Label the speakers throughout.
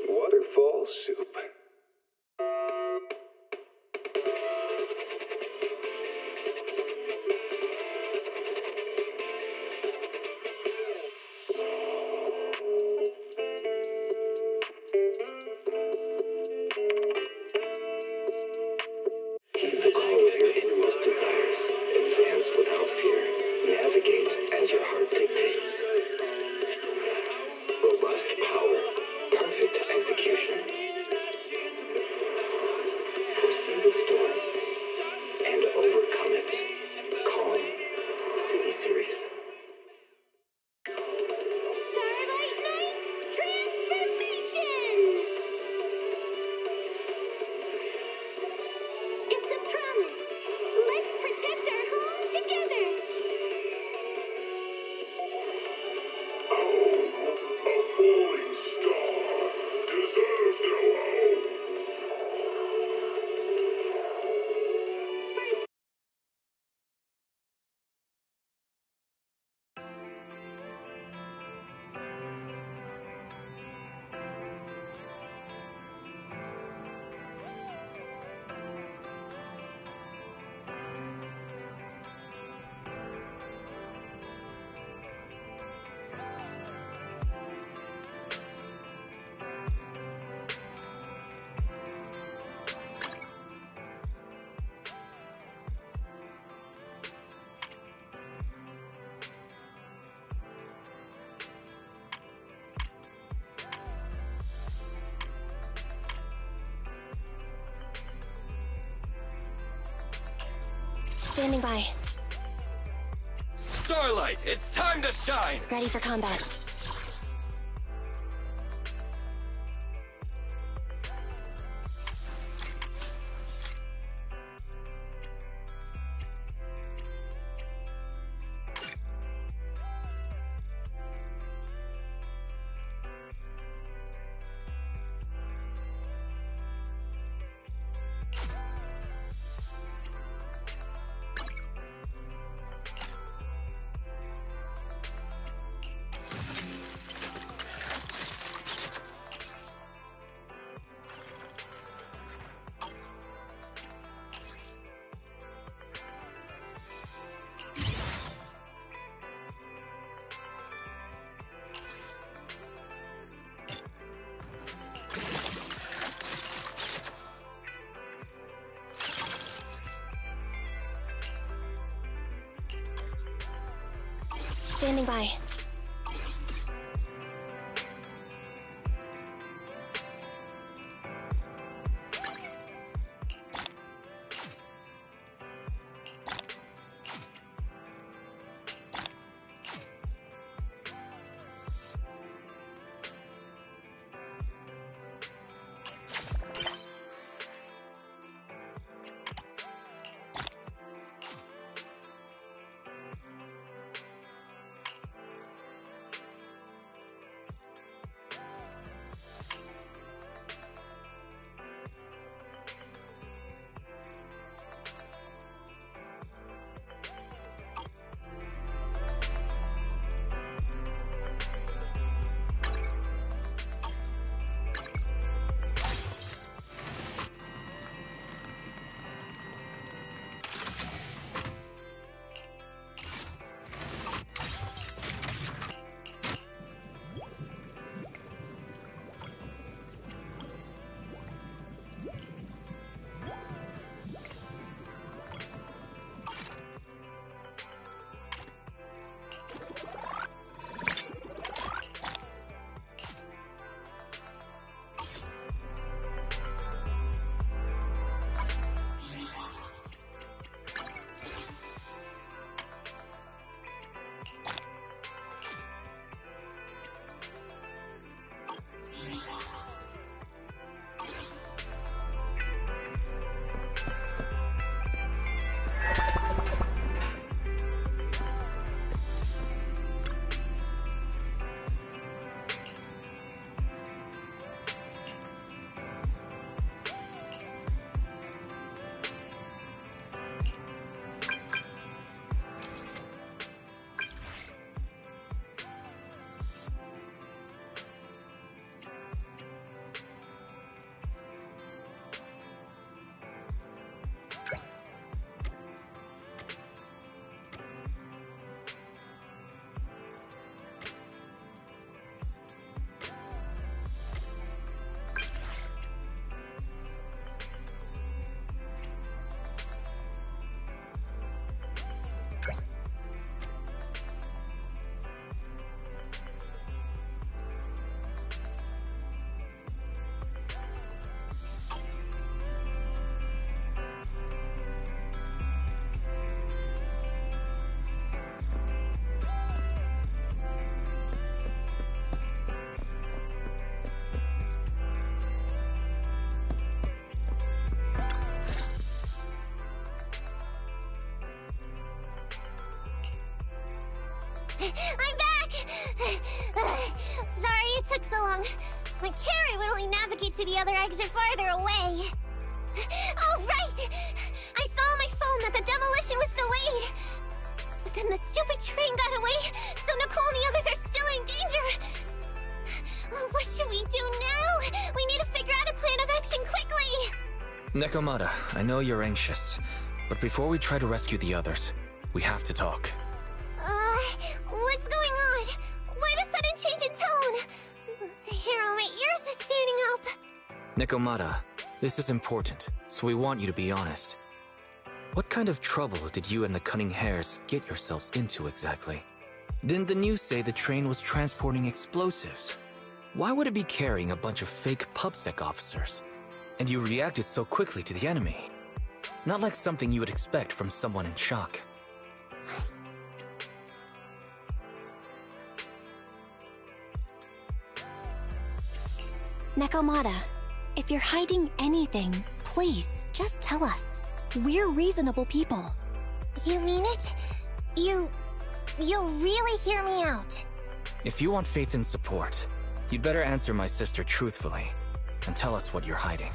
Speaker 1: Waterfall soup. Heed the call of your innermost desires. Advance without fear. Navigate as your heart dictates. Robust power. Perfect execution. Foresee the storm and overcome it. Calm. City Series.
Speaker 2: Starlight Knight transformation! It's a promise. Let's protect our home together.
Speaker 3: A falling star deserves no home.
Speaker 2: Standing by.
Speaker 4: Starlight, it's time to shine!
Speaker 2: Ready for combat. Standing by. I'm back! Sorry it took so long. My carrot would only navigate to the other exit farther away. Oh, right! I saw on my phone that the demolition was delayed. But then the stupid train got away, so Nicole and the others are still in danger. What should we do now? We need to figure out a plan of action quickly!
Speaker 5: Nekomata, I know you're anxious, but before we try to rescue the others, we have to talk.
Speaker 2: What's going on? Why the sudden change in tone? The hair on my ears is standing up.
Speaker 5: Nekomata, this is important, so we want you to be honest. What kind of trouble did you and the Cunning Hares get yourselves into exactly? Didn't the news say the train was transporting explosives? Why would it be carrying a bunch of fake PubSec officers? And you reacted so quickly to the enemy. Not like something you would expect from someone in shock.
Speaker 6: Nekomata, if you're hiding anything, please, just tell us. We're reasonable people.
Speaker 2: You mean it? You'll really hear me out.
Speaker 5: If you want faith and support, you'd better answer my sister truthfully, and tell us what you're hiding.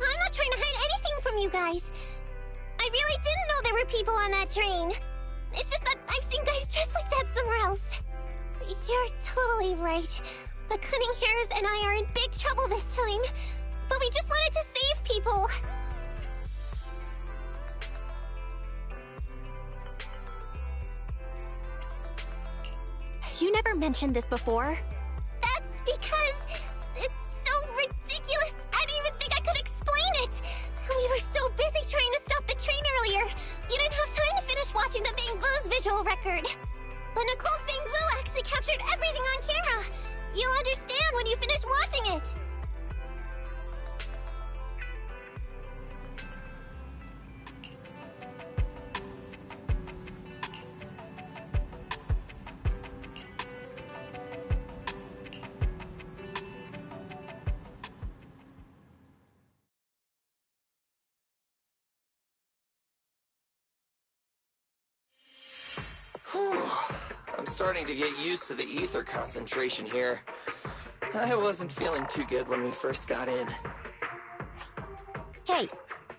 Speaker 2: I'm not trying to hide anything from you guys. I really didn't know there were people on that train. It's just that I've seen guys dressed like that somewhere else. You're totally right. The Cunning Hares and I are in big trouble this time. But we just wanted to save people.
Speaker 6: You never mentioned this before.
Speaker 2: That's because it's so ridiculous. I didn't even think I could explain it. We were so busy trying to stop the train earlier. You didn't have time to finish watching the Bang Boo's visual record. But Nicole's Bang Boo actually captured everything on camera. You'll understand when you finish watching it.
Speaker 4: I'm starting to get used to the ether concentration here. I wasn't feeling too good when we first got in.
Speaker 7: Hey,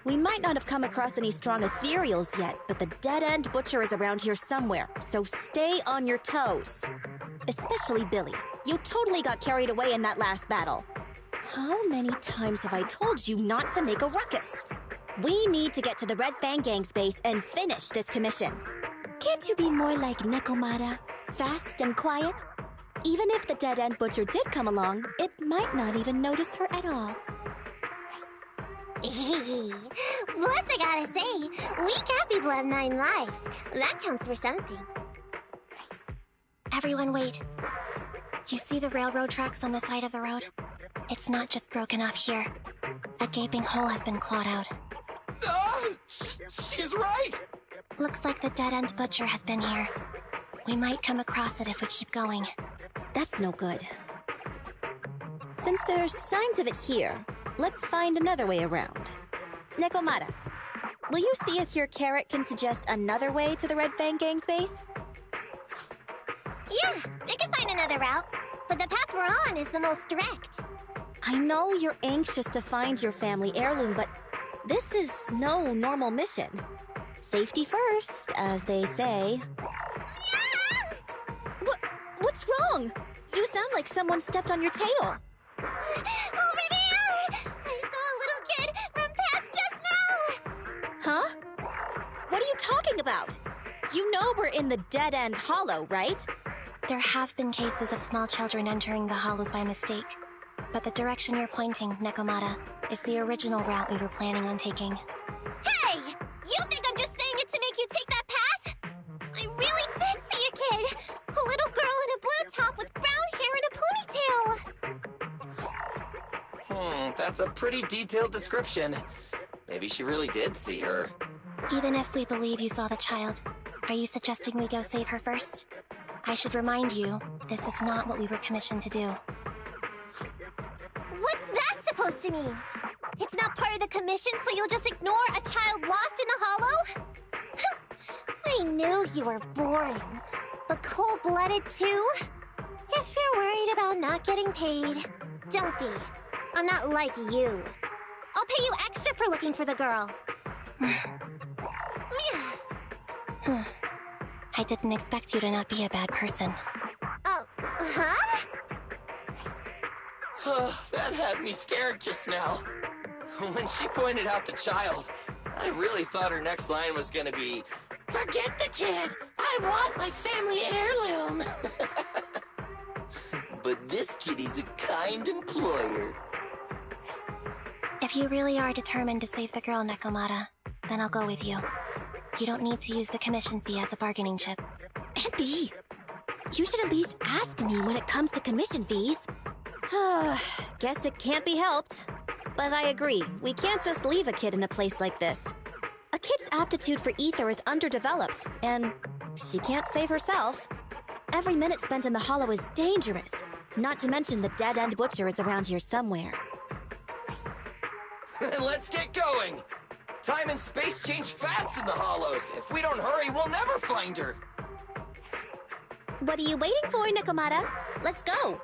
Speaker 7: we might not have come across any strong ethereals yet, but the dead-end butcher is around here somewhere, so stay on your toes. Especially Billy. You totally got carried away in that last battle. How many times have I told you not to make a ruckus? We need to get to the Red Fang Gang's base and finish this commission. Can't you be more like Nekomata? Fast and quiet? Even if the dead-end butcher did come along, it might not even notice her at all.
Speaker 2: Plus, I gotta say, we cat people have 9 lives. That counts for something.
Speaker 6: Everyone wait. You see the railroad tracks on the side of the road? It's not just broken off here. A gaping hole has been clawed out.
Speaker 4: She's right!
Speaker 6: Looks like the dead-end butcher has been here. We might come across it if we keep going.
Speaker 7: That's no good. Since there's signs of it here, let's find another way around. Nekomata, will you see if your carrot can suggest another way to the Red Fang Gang's base?
Speaker 2: Yeah, they can find another route. But the path we're on is the most direct.
Speaker 7: I know you're anxious to find your family heirloom, but this is no normal mission. Safety first, as they say. What's wrong? You sound like someone stepped on your tail.
Speaker 2: Over there! I saw a little kid run past just now!
Speaker 7: Huh? What are you talking about? You know we're in the dead-end hollow, right?
Speaker 6: There have been cases of small children entering the hollows by mistake. But the direction you're pointing, Nekomata, is the original route we were planning on taking.
Speaker 2: Hey! You think I'm just saying it to make you take that path? I really did see a kid! A little girl in a blue top with brown hair and a ponytail!
Speaker 4: That's a pretty detailed description. Maybe she really did see her.
Speaker 6: Even if we believe you saw the child, are you suggesting we go save her first? I should remind you, this is not what we were commissioned to do.
Speaker 2: What's that supposed to mean? It's not part of the commission, so you'll just ignore a child lost in the hollow? I knew you were boring, But cold-blooded too? If you're worried about not getting paid, don't be. I'm not like you. I'll pay you extra for looking for the girl.
Speaker 6: I didn't expect you to not be a bad person.
Speaker 2: Oh, huh?
Speaker 4: That had me scared just now. When she pointed out the child, I really thought her next line was gonna be, "Forget the kid! I want my family heirloom!" But this kitty's a kind employer.
Speaker 6: If you really are determined to save the girl, Nekomata, then I'll go with you. You don't need to use the commission fee as a bargaining chip.
Speaker 7: Andy, you should at least ask me when it comes to commission fees. Guess it can't be helped. But I agree, we can't just leave a kid in a place like this. A kid's aptitude for ether is underdeveloped, and she can't save herself. Every minute spent in the hollow is dangerous, not to mention the dead-end butcher is around here somewhere.
Speaker 4: Let's get going! Time and space change fast in the hollows. If we don't hurry, we'll never find her.
Speaker 7: What are you waiting for, Nekomata? Let's go!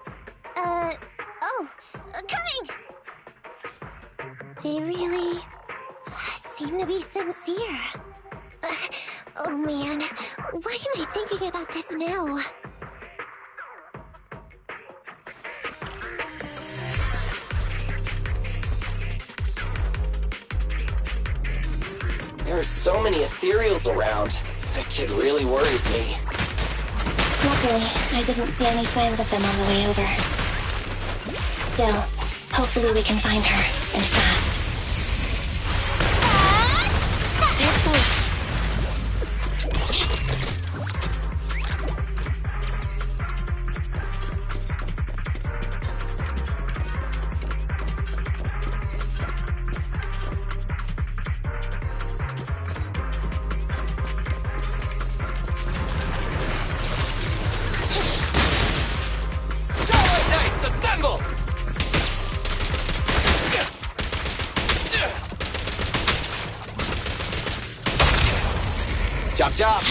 Speaker 2: Coming! They really seem to be sincere. Oh man, why am I thinking about this now?
Speaker 4: There are so many ethereals around. That kid really worries me.
Speaker 6: Luckily, I didn't see any signs of them on the way over. Still, hopefully we can find her, and fast. There's both.
Speaker 4: Starlight Knights, assemble! Chop chop!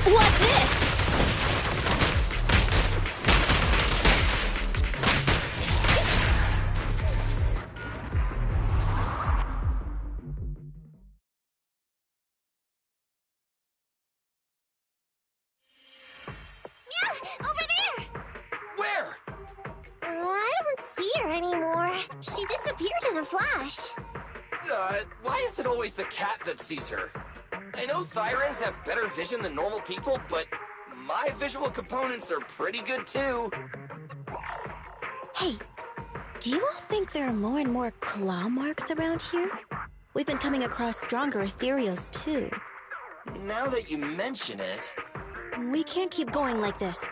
Speaker 7: What's this?
Speaker 2: Yeah, over there!
Speaker 4: Where?
Speaker 2: I don't see her anymore. She disappeared in a flash.
Speaker 4: Why is it always the cat that sees her? I know Thyrans have better vision than normal people, but my visual components are pretty good too.
Speaker 7: Hey, do you all think there are more and more claw marks around here? We've been coming across stronger ethereals too.
Speaker 4: Now that you mention it...
Speaker 7: We can't keep going like this.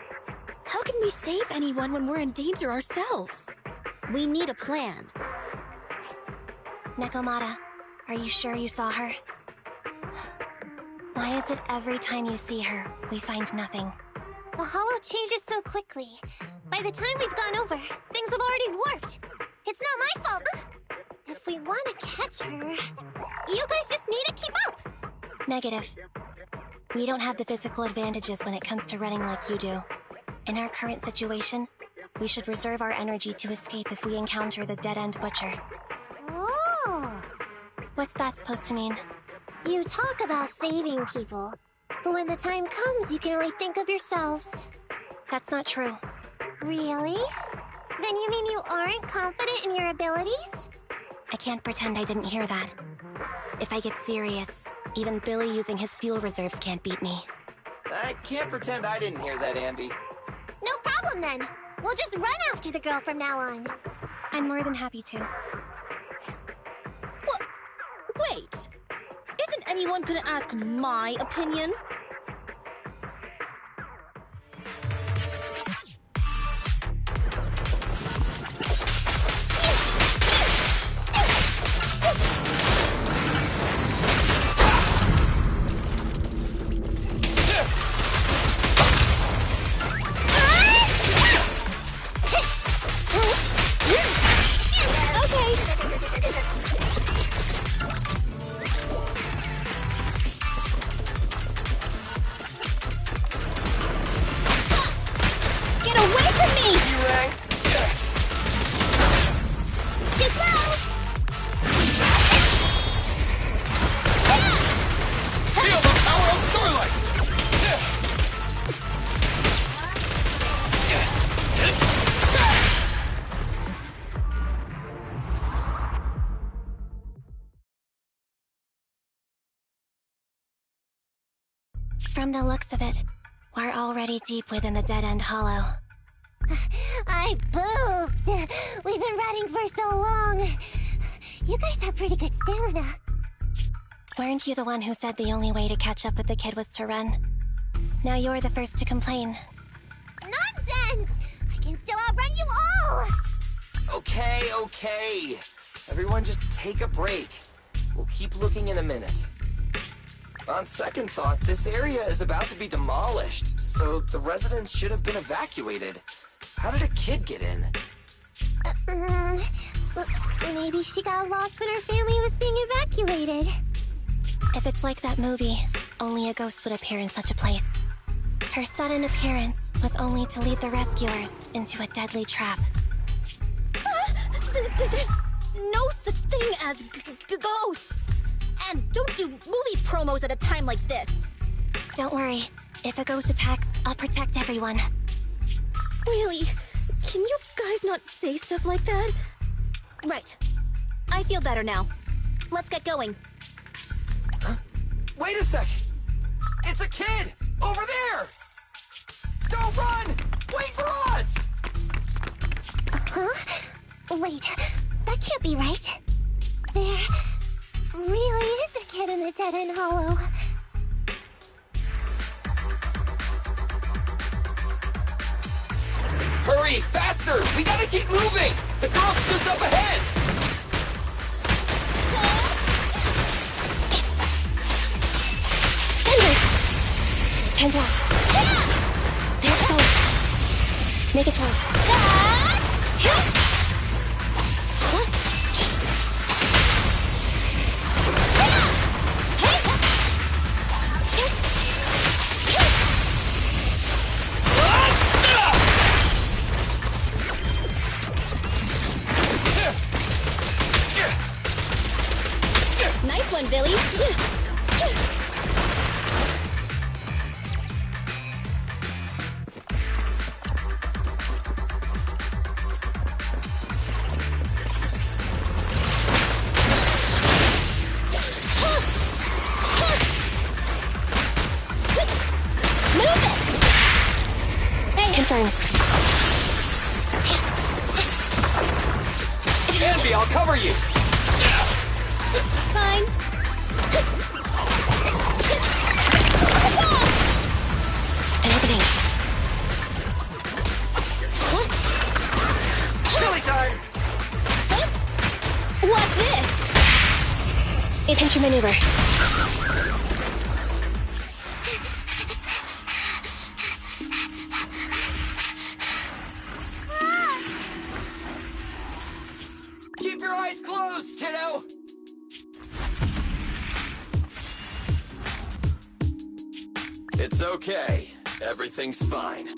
Speaker 7: How can we save anyone when we're in danger ourselves? We need a plan.
Speaker 6: Nekomata, are you sure you saw her? Why is it every time you see her, we find nothing?
Speaker 2: The hollow changes so quickly. By the time we've gone over, things have already warped. It's not my fault. If we want to catch her, you guys just need to keep up.
Speaker 6: Negative. We don't have the physical advantages when it comes to running like you do. In our current situation, we should reserve our energy to escape if we encounter the dead-end butcher.
Speaker 2: Oh!
Speaker 6: What's that supposed to mean?
Speaker 2: You talk about saving people, but when the time comes, you can only think of yourselves.
Speaker 6: That's not true.
Speaker 2: Really? Then you mean you aren't confident in your abilities?
Speaker 6: I can't pretend I didn't hear that. If I get serious, even Billy using his fuel reserves can't beat me.
Speaker 4: I can't pretend I didn't hear that, Ambi.
Speaker 2: No problem then. We'll just run after the girl from now on.
Speaker 6: I'm more than happy to.
Speaker 7: What? Wait! Isn't anyone gonna ask my opinion?
Speaker 6: From the looks of it, we're already deep within the dead-end hollow.
Speaker 2: I pooped! We've been running for so long. You guys have pretty good stamina.
Speaker 6: Weren't you the one who said the only way to catch up with the kid was to run? Now you're the first to complain.
Speaker 2: Nonsense! I can still outrun you all!
Speaker 4: Okay. Everyone just take a break. We'll keep looking in a minute. On second thought, this area is about to be demolished, so the residents should have been evacuated. How did a kid get in?
Speaker 2: Maybe she got lost when her family was being evacuated.
Speaker 6: If it's like that movie, only a ghost would appear in such a place. Her sudden appearance was only to lead the rescuers into a deadly trap.
Speaker 7: There's no such thing as ghosts! And don't do movie promos at a time like this!
Speaker 6: Don't worry. If a ghost attacks, I'll protect everyone.
Speaker 7: Really? Can you guys not say stuff like that? Right. I feel better now. Let's get going.
Speaker 4: Huh? Wait a sec! It's a kid! Over there! Don't run! Wait for us!
Speaker 2: Huh? Wait, that can't be right. There really is a kid in the dead-end hollow.
Speaker 4: Hurry! Faster! We gotta keep moving! The girl's just up ahead!
Speaker 6: Time to off. There it goes. Make a choice.
Speaker 7: Nice one, Billy.
Speaker 6: Confirmed.
Speaker 4: Andy, I'll cover you!
Speaker 7: Fine.
Speaker 6: An opening.
Speaker 4: Chili time!
Speaker 7: What's this?
Speaker 6: Infantry maneuver.
Speaker 4: Keep your eyes closed, kiddo! It's okay. Everything's fine.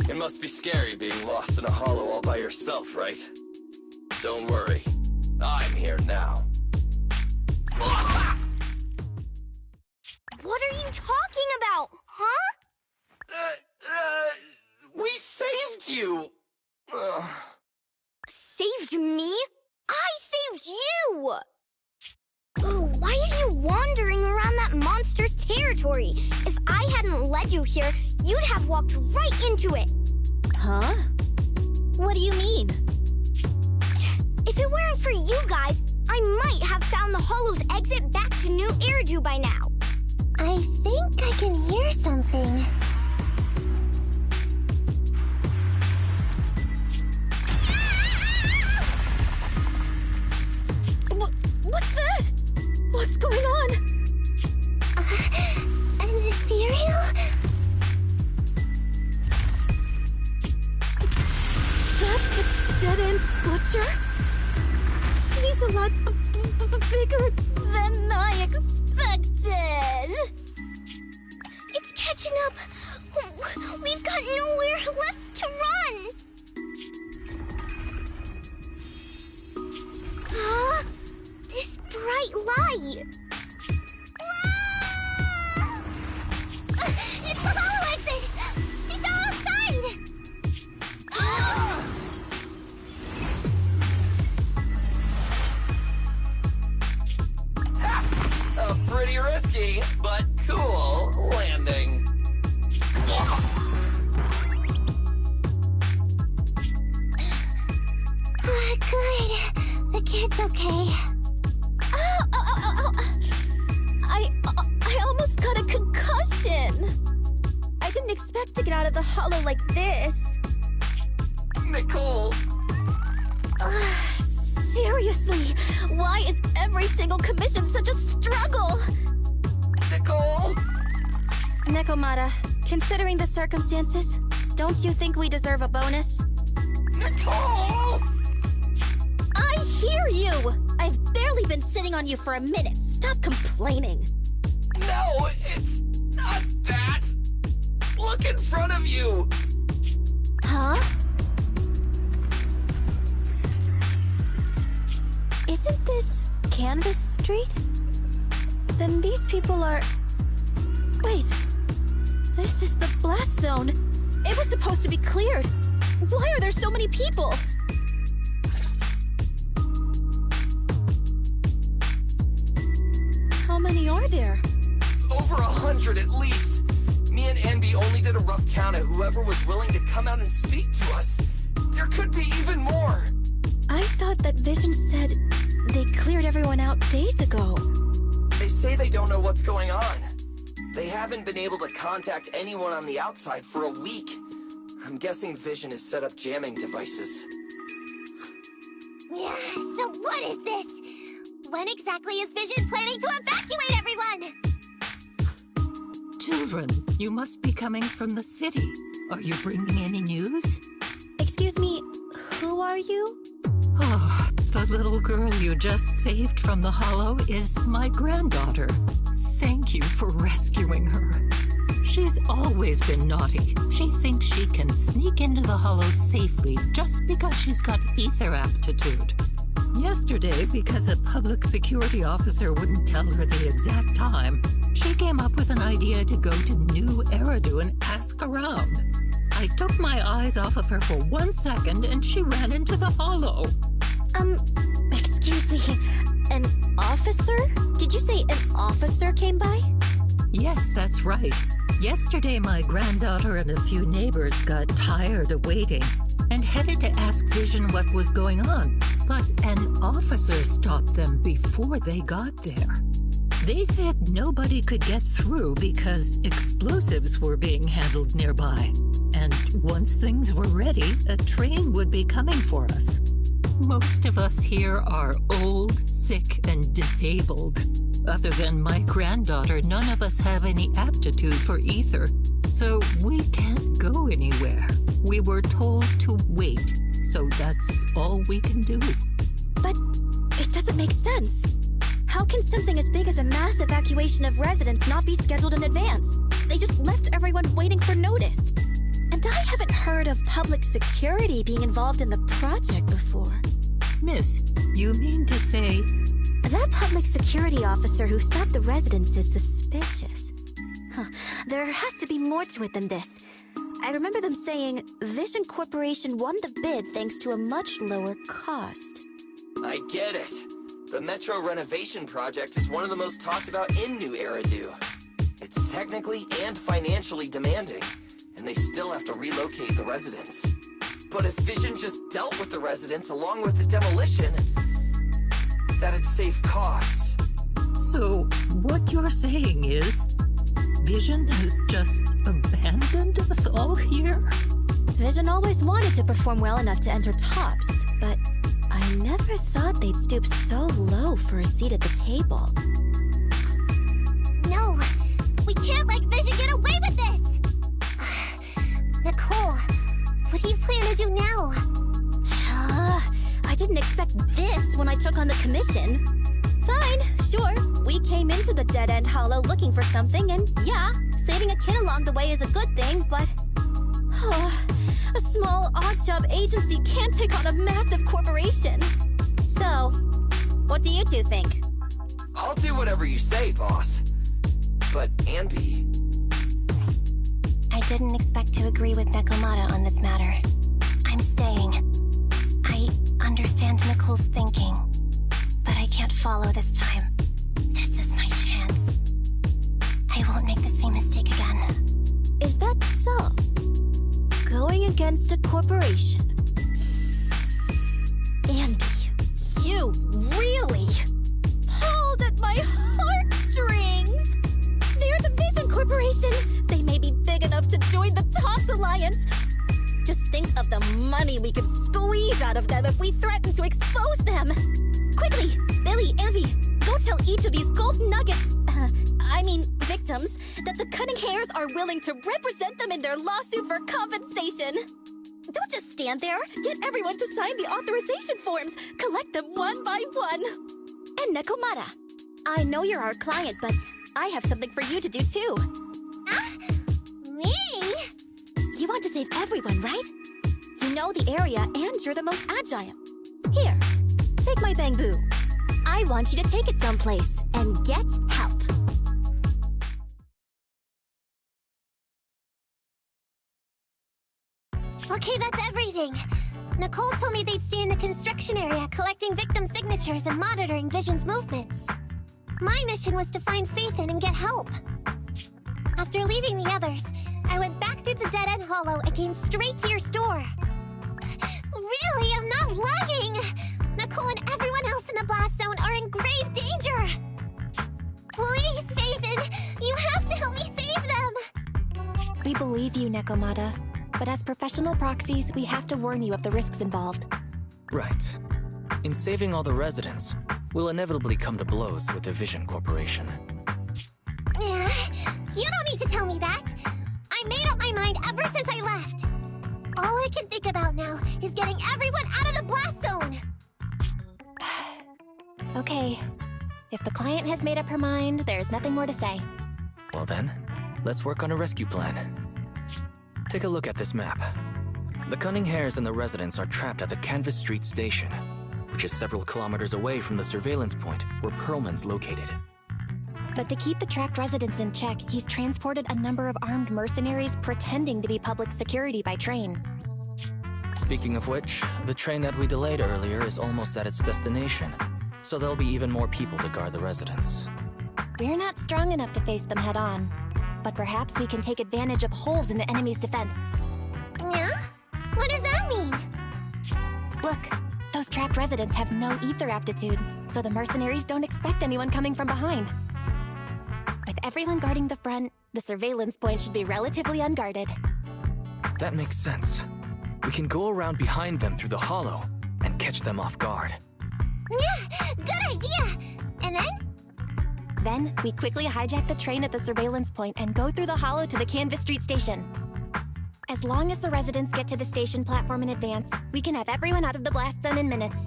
Speaker 4: It must be scary being lost in a hollow all by yourself, right? Don't worry. I'm here now.
Speaker 2: What are you talking about, huh?
Speaker 4: We saved you!
Speaker 2: Saved me? I saved you! Why are you wandering around that monster's territory? If I hadn't led you here, you'd have walked right into it.
Speaker 7: Huh? What do you mean?
Speaker 2: If it weren't for you guys, I might have found the hollow's exit back to New Eridu by now. I think I can hear something.
Speaker 7: What's that? What's going on?
Speaker 2: An ethereal?
Speaker 7: That's the dead-end butcher? He's a lot bigger than I expected.
Speaker 2: It's catching up. We've got nowhere left to run. Huh? This bright light. Ah! It's the hollow exit. She fell outside.
Speaker 4: Pretty risky, but cool landing.
Speaker 7: to get out of the hollow like this.
Speaker 4: Nicole!
Speaker 7: Seriously, why is every single commission such a struggle?
Speaker 4: Nicole!
Speaker 7: Nekomata, considering the circumstances, don't you think we deserve a bonus?
Speaker 4: Nicole!
Speaker 7: I hear you! I've barely been sitting on you for a minute. Stop complaining.
Speaker 4: No, it's not that! Look in front of you!
Speaker 7: Huh? Isn't this Canvas Street? Then these people are... Wait. This is the blast zone. It was supposed to be cleared. Why are there so many people? How many are there?
Speaker 4: Over 100 at least. Me and Anby only did a rough count of whoever was willing to come out and speak to us. There could be even more.
Speaker 7: I thought that Vision said they cleared everyone out days ago.
Speaker 4: They say they don't know what's going on. They haven't been able to contact anyone on the outside for a week. I'm guessing Vision has set up jamming devices.
Speaker 2: Yeah, so what is this? When exactly is Vision planning to evacuate everyone?
Speaker 8: Children, you must be coming from the city. Are you bringing any news?
Speaker 7: Excuse me, who are you?
Speaker 8: Oh, the little girl you just saved from the hollow is my granddaughter. Thank you for rescuing her. She's always been naughty. She thinks she can sneak into the hollow safely just because she's got ether aptitude. Yesterday, because a public security officer wouldn't tell her the exact time, she came up with an idea to go to New Eridu and ask around. I took my eyes off of her for 1 second and she ran into the hollow.
Speaker 7: Excuse me, an officer? Did you say an officer came by?
Speaker 8: Yes, that's right. Yesterday, my granddaughter and a few neighbors got tired of waiting and headed to ask Vision what was going on, but an officer stopped them before they got there. They said nobody could get through because explosives were being handled nearby, and once things were ready, a train would be coming for us. Most of us here are old, sick, and disabled. Other than my granddaughter, none of us have any aptitude for ether, so we can't go anywhere. We were told to wait, so that's all we can do.
Speaker 7: But it doesn't make sense. How can something as big as a mass evacuation of residents not be scheduled in advance? They just left everyone waiting for notice. And I haven't heard of public security being involved in the project before.
Speaker 8: Miss, you mean to say...
Speaker 7: That public security officer who stopped the residents is suspicious. There has to be more to it than this. I remember them saying Vision Corporation won the bid thanks to a much lower cost.
Speaker 4: I get it. The Metro renovation project is one of the most talked about in New Eridu. It's technically and financially demanding, and they still have to relocate the residents. But if Vision just dealt with the residents along with the demolition, that'd save costs.
Speaker 8: So, what you're saying is, Vision has just abandoned us all here?
Speaker 7: Vision always wanted to perform well enough to enter tops, but I never thought they'd stoop so low for a seat at the table.
Speaker 2: No, we can't let Vision get away with this! Nicole, what do you plan to do now?
Speaker 7: I didn't expect this when I took on the commission. Fine, sure. We came into the dead-end hollow looking for something, and yeah, saving a kid along the way is a good thing, but... a small, odd-job agency can't take on a massive corporation. So, what do you two think?
Speaker 4: I'll do whatever you say, boss. But Anby...
Speaker 6: I didn't expect to agree with Nekomata on this matter. I'm staying. I understand Nicole's thinking, but I can't follow this time. This is my chance. I won't make the same mistake again.
Speaker 7: Is that so? Going against a corporation? Anby, you really pulled at my heartstrings! They're the Vision Corporation! They may be big enough to join the top about the money we could squeeze out of them if we threaten to expose them. Quickly, Billy, Ambi, go tell each of these gold nuggets, victims, that the Cunning Hairs are willing to represent them in their lawsuit for compensation. Don't just stand there. Get everyone to sign the authorization forms. Collect them one by one. And Nekomata, I know you're our client, but I have something for you to do too.
Speaker 2: Me?
Speaker 7: You want to save everyone, right? You know the area and you're the most agile. Here, take my bamboo. I want you to take it someplace and get help.
Speaker 2: Okay, that's everything. Nicole told me they'd stay in the construction area collecting victim signatures and monitoring Vision's movements. My mission was to find Faithin and get help. After leaving the others, I went back through the dead-end hollow and came straight to your store. Really, I'm not lying! Nicole and everyone else in the blast zone are in grave danger! Please, Faithin, you have to help me save them!
Speaker 6: We believe you, Nekomata. But as professional proxies, we have to warn you of the risks involved.
Speaker 5: Right. In saving all the residents, we'll inevitably come to blows with the Vision Corporation.
Speaker 2: Yeah, you don't need to tell me that. I made up my mind ever since I left. All I can think about now is getting everyone out of the blast zone.
Speaker 6: Okay. If the client has made up her mind, there's nothing more to say.
Speaker 5: Well then, let's work on a rescue plan. Take a look at this map. The Cunning Hairs and the residents are trapped at the Canvas Street station, which is several kilometers away from the surveillance point where Perlman's located.
Speaker 6: But to keep the trapped residents in check, he's transported a number of armed mercenaries pretending to be public security by train.
Speaker 5: Speaking of which, the train that we delayed earlier is almost at its destination, so there'll be even more people to guard the residents.
Speaker 6: We're not strong enough to face them head-on, but perhaps we can take advantage of holes in the enemy's defense.
Speaker 2: Yeah? What does that mean?
Speaker 6: Look, those trapped residents have no ether aptitude, so the mercenaries don't expect anyone coming from behind. With everyone guarding the front, the surveillance point should be relatively unguarded.
Speaker 5: That makes sense. We can go around behind them through the hollow and catch them off guard.
Speaker 2: Yeah, good idea! And then?
Speaker 6: Then, we quickly hijack the train at the surveillance point and go through the hollow to the Canvas Street station. As long as the residents get to the station platform in advance, we can have everyone out of the blast zone in minutes.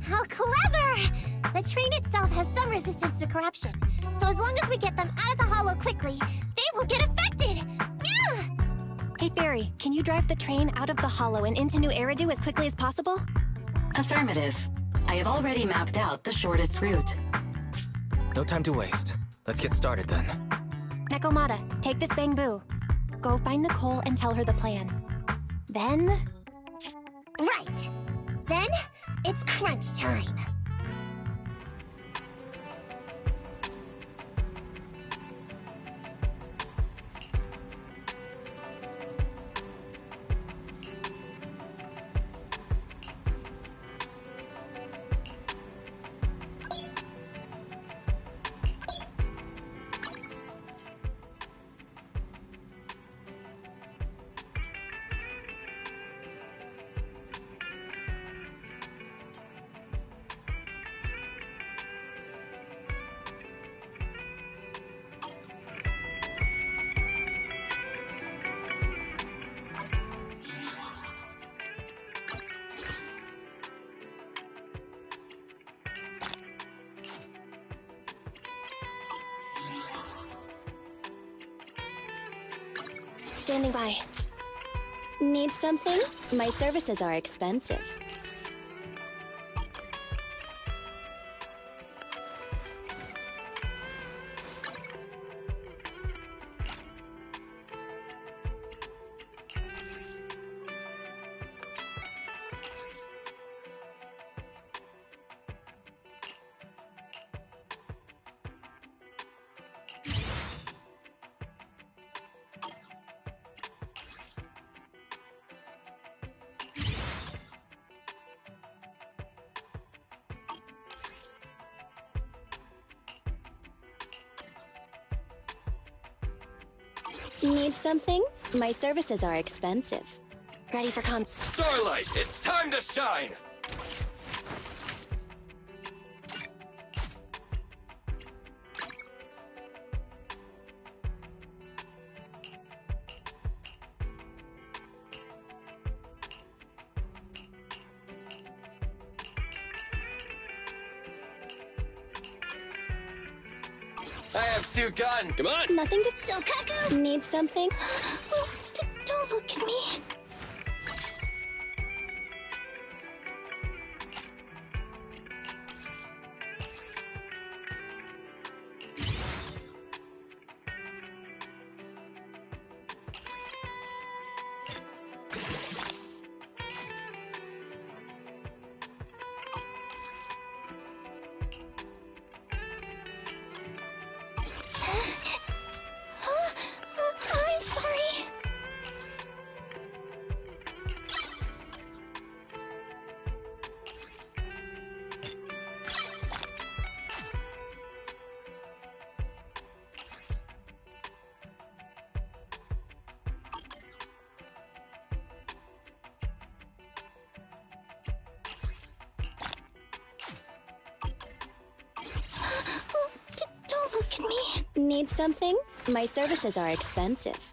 Speaker 2: How clever! The train itself has some resistance to corruption, so as long as we get them out of the hollow quickly, they won't get affected! Yeah!
Speaker 6: Hey Fairy, can you drive the train out of the hollow and into New Eridu as quickly as possible?
Speaker 9: Affirmative. I have already mapped out the shortest route.
Speaker 5: No time to waste. Let's get started then.
Speaker 6: Nekomata, take this bamboo. Go find Nicole and tell her the plan. Then...
Speaker 2: Right! Then, it's crunch time.
Speaker 6: Standing by. Need something? My services are expensive. Need something? My services are expensive. Ready for
Speaker 4: Starlight, it's time to shine! I have 2 guns. Come on.
Speaker 6: Nothing to... Sokaku! Need something? Don't look at me. I'm sorry. Don't look at me. Need something? My services are expensive.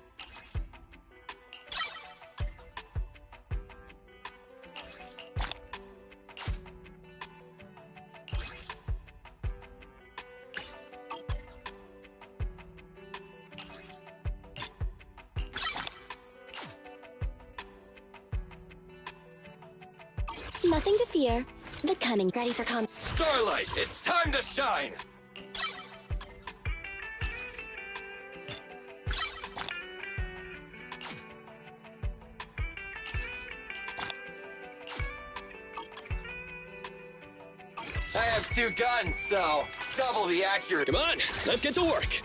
Speaker 6: Nothing to fear. The cunning ready for
Speaker 4: Starlight, it's time to shine! I have 2 guns, so double the accuracy.
Speaker 10: Come on, let's get to work.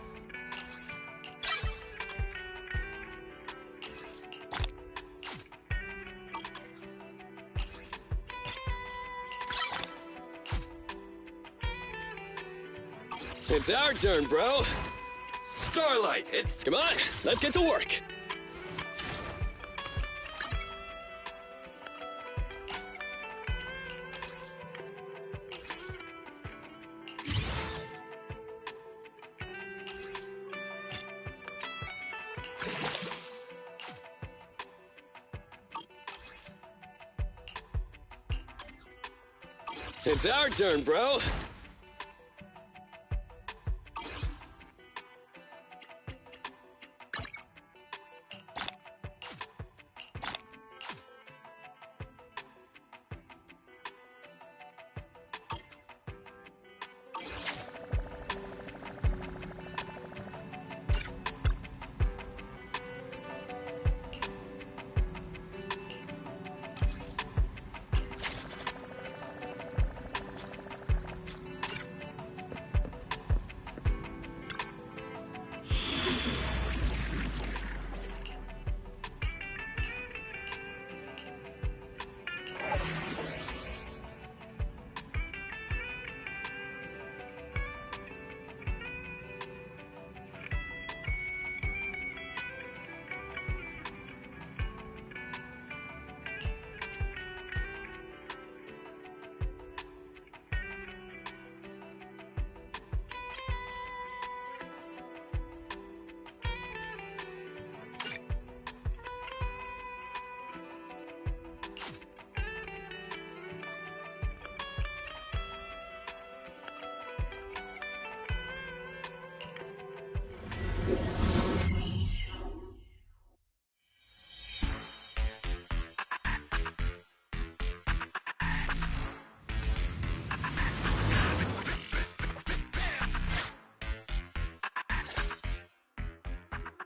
Speaker 10: It's our turn, bro.
Speaker 4: Starlight, it's...
Speaker 10: Come on, let's get to work. It's our turn, bro.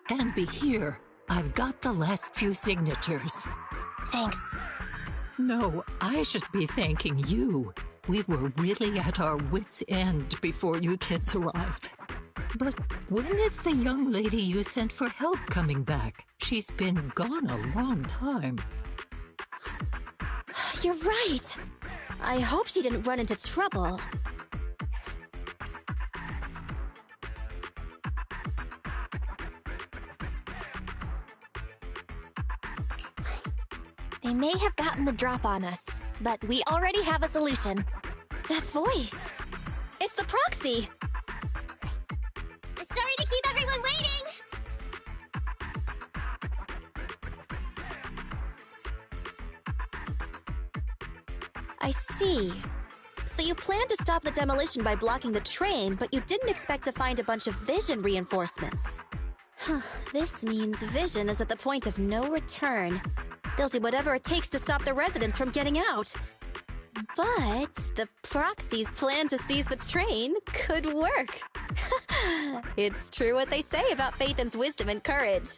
Speaker 8: And be here. I've got the last few signatures.
Speaker 6: Thanks.
Speaker 8: No, I should be thanking you. We were really at our wits' end before you kids arrived. But when is the young lady you sent for help coming back? She's been gone a long time.
Speaker 7: You're right. I hope she didn't run into trouble. They may have gotten the drop on us, but we already have a solution. That voice! It's the proxy!
Speaker 2: Sorry to keep everyone waiting!
Speaker 7: I see. So you planned to stop the demolition by blocking the train, but you didn't expect to find a bunch of vision reinforcements. Huh, this means vision is at the point of no return. They'll do whatever it takes to stop the residents from getting out. But the proxy's plan to seize the train could work. It's true what they say about Phaethon's wisdom and courage.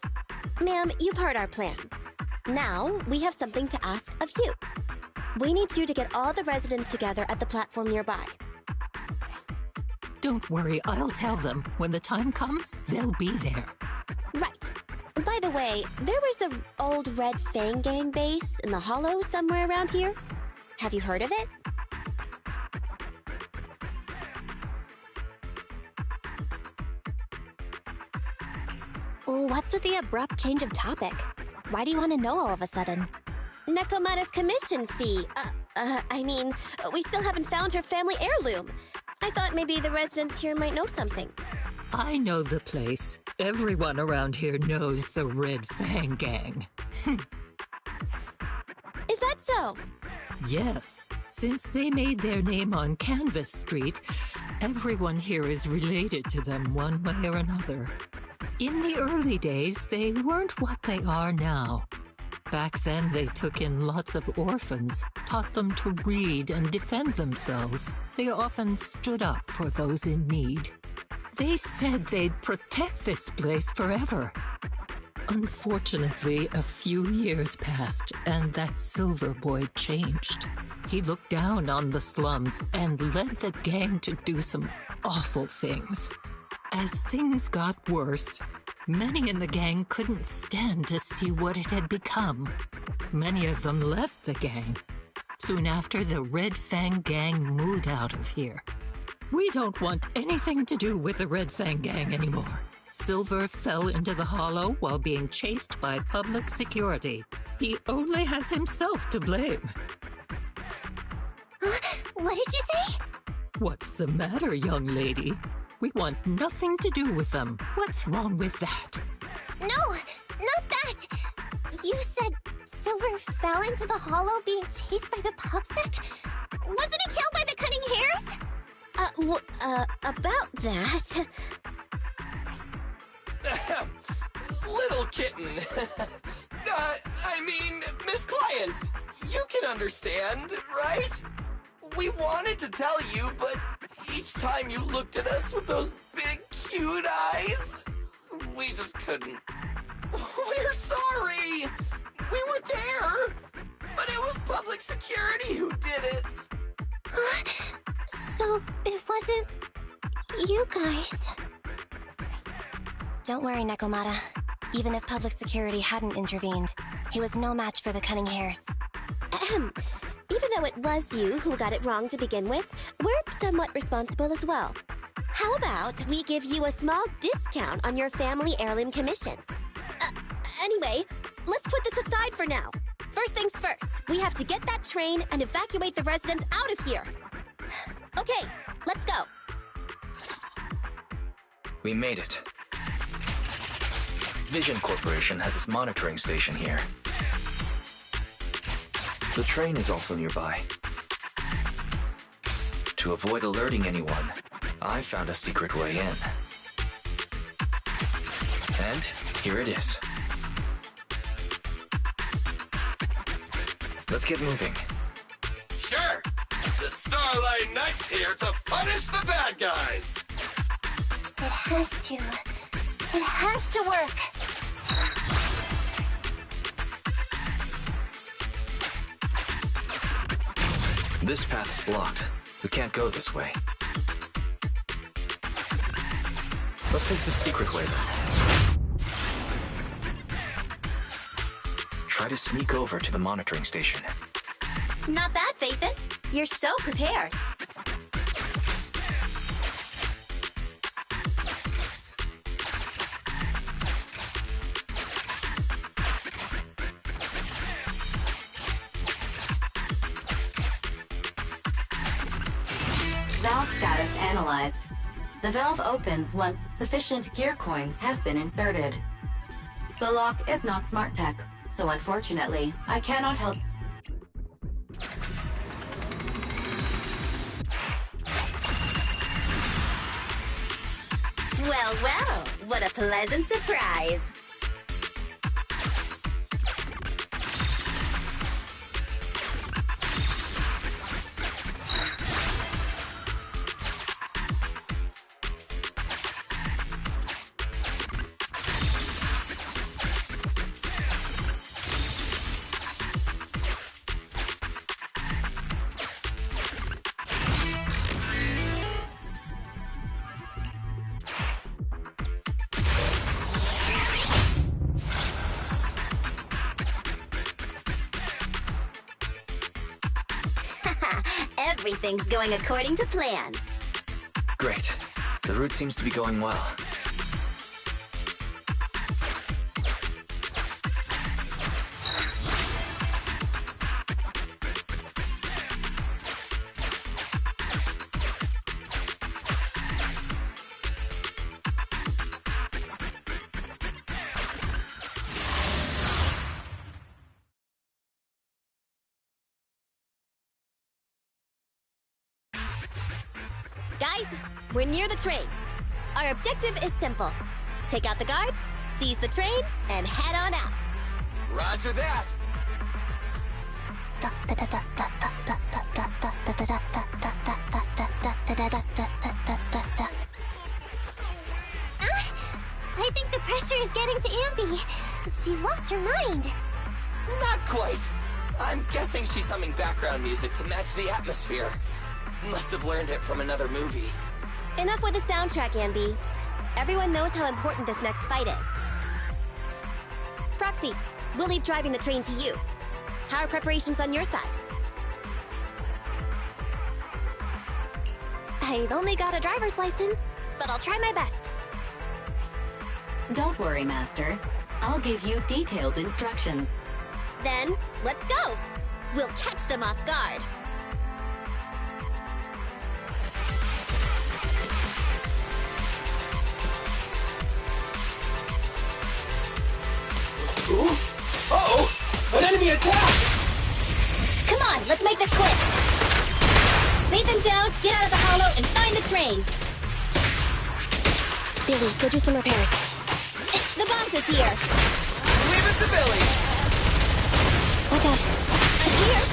Speaker 7: Ma'am, you've heard our plan. Now, we have something to ask of you. We need you to get all the residents together at the platform nearby.
Speaker 8: Don't worry, I'll tell them. When the time comes, they'll be there.
Speaker 7: Right. By the way, there was the old Red Fang Gang base in the hollow somewhere around here. Have you heard of it? What's with the abrupt change of topic? Why do you want to know all of a sudden? Nekomata's commission fee. I mean, we still haven't found her family heirloom. I thought maybe the residents here might know something.
Speaker 8: I know the place. Everyone around here knows the Red Fang Gang.
Speaker 7: Is that so?
Speaker 8: Yes. Since they made their name on Canvas Street, everyone here is related to them one way or another. In the early days, they weren't what they are now. Back then, they took in lots of orphans, taught them to read and defend themselves. They often stood up for those in need. They said they'd protect this place forever. Unfortunately, a few years passed, and that silver boy changed. He looked down on the slums and led the gang to do some awful things. As things got worse, many in the gang couldn't stand to see what it had become. Many of them left the gang. Soon after, the Red Fang Gang moved out of here. We don't want anything to do with the Red Fang Gang anymore. Silver fell into the hollow while being chased by public security. He only has himself to blame.
Speaker 2: What did you say?
Speaker 8: What's the matter, young lady? We want nothing to do with them. What's wrong with that?
Speaker 2: No, not that! You said Silver fell into the hollow being chased by the pubsec? Wasn't he killed by the cunning hares?
Speaker 7: About that...
Speaker 4: Little kitten. I mean, Miss Client, you can understand, right? We wanted to tell you, but each time you looked at us with those big, cute eyes, we just couldn't. We're sorry. We were there, but it was public security who did it.
Speaker 2: So it wasn't you guys.
Speaker 6: Don't worry, Nekomata. Even if public security hadn't intervened, he was no match for the cunning hares.
Speaker 7: Even though it was you who got it wrong to begin with, we're somewhat responsible as well. How about we give you a small discount on your family heirloom commission? Anyway, let's put this aside for now. First things first, we have to get that train and evacuate the residents out of here. Okay, let's go.
Speaker 5: We made it. Vision Corporation has its monitoring station here. The train is also nearby. To avoid alerting anyone, I found a secret way in. And here it is. Let's get moving.
Speaker 4: Sure! The Starlight Knight's here to punish the bad guys!
Speaker 2: It has to. It has to work.
Speaker 5: This path's blocked. We can't go this way. Let's take the secret way then. Try to sneak over to the monitoring station.
Speaker 7: Not bad, Phaethon. You're so prepared.
Speaker 9: Valve status analyzed. The valve opens once sufficient gear coins have been inserted. The lock is not smart tech, so unfortunately, I cannot help.
Speaker 11: Well, well, what a pleasant surprise. Everything's going according to plan.
Speaker 5: Great. The route seems to be going well.
Speaker 7: Guys, we're near the train. Our objective is simple. Take out the guards, seize the train, and head on out.
Speaker 4: Roger that!
Speaker 2: I think the pressure is getting to Ambi. She's lost her mind.
Speaker 4: Not quite. I'm guessing she's humming background music to match the atmosphere. Must have learned it from another movie.
Speaker 7: Enough with the soundtrack, Ambi. Everyone knows how important this next fight is. Proxy, we'll leave driving the train to you. How are preparations on your side?
Speaker 2: I've only got a driver's license, but I'll try my best.
Speaker 9: Don't worry, Master. I'll give you detailed instructions.
Speaker 7: Then, let's go! We'll catch them off guard.
Speaker 10: Uh-oh! An enemy attack!
Speaker 7: Come on, let's make this quick! Beat them down, get out of the hollow, and find the train! Billy, go do some repairs. The boss is here!
Speaker 4: Leave it to Billy!
Speaker 7: Watch out. I'm here!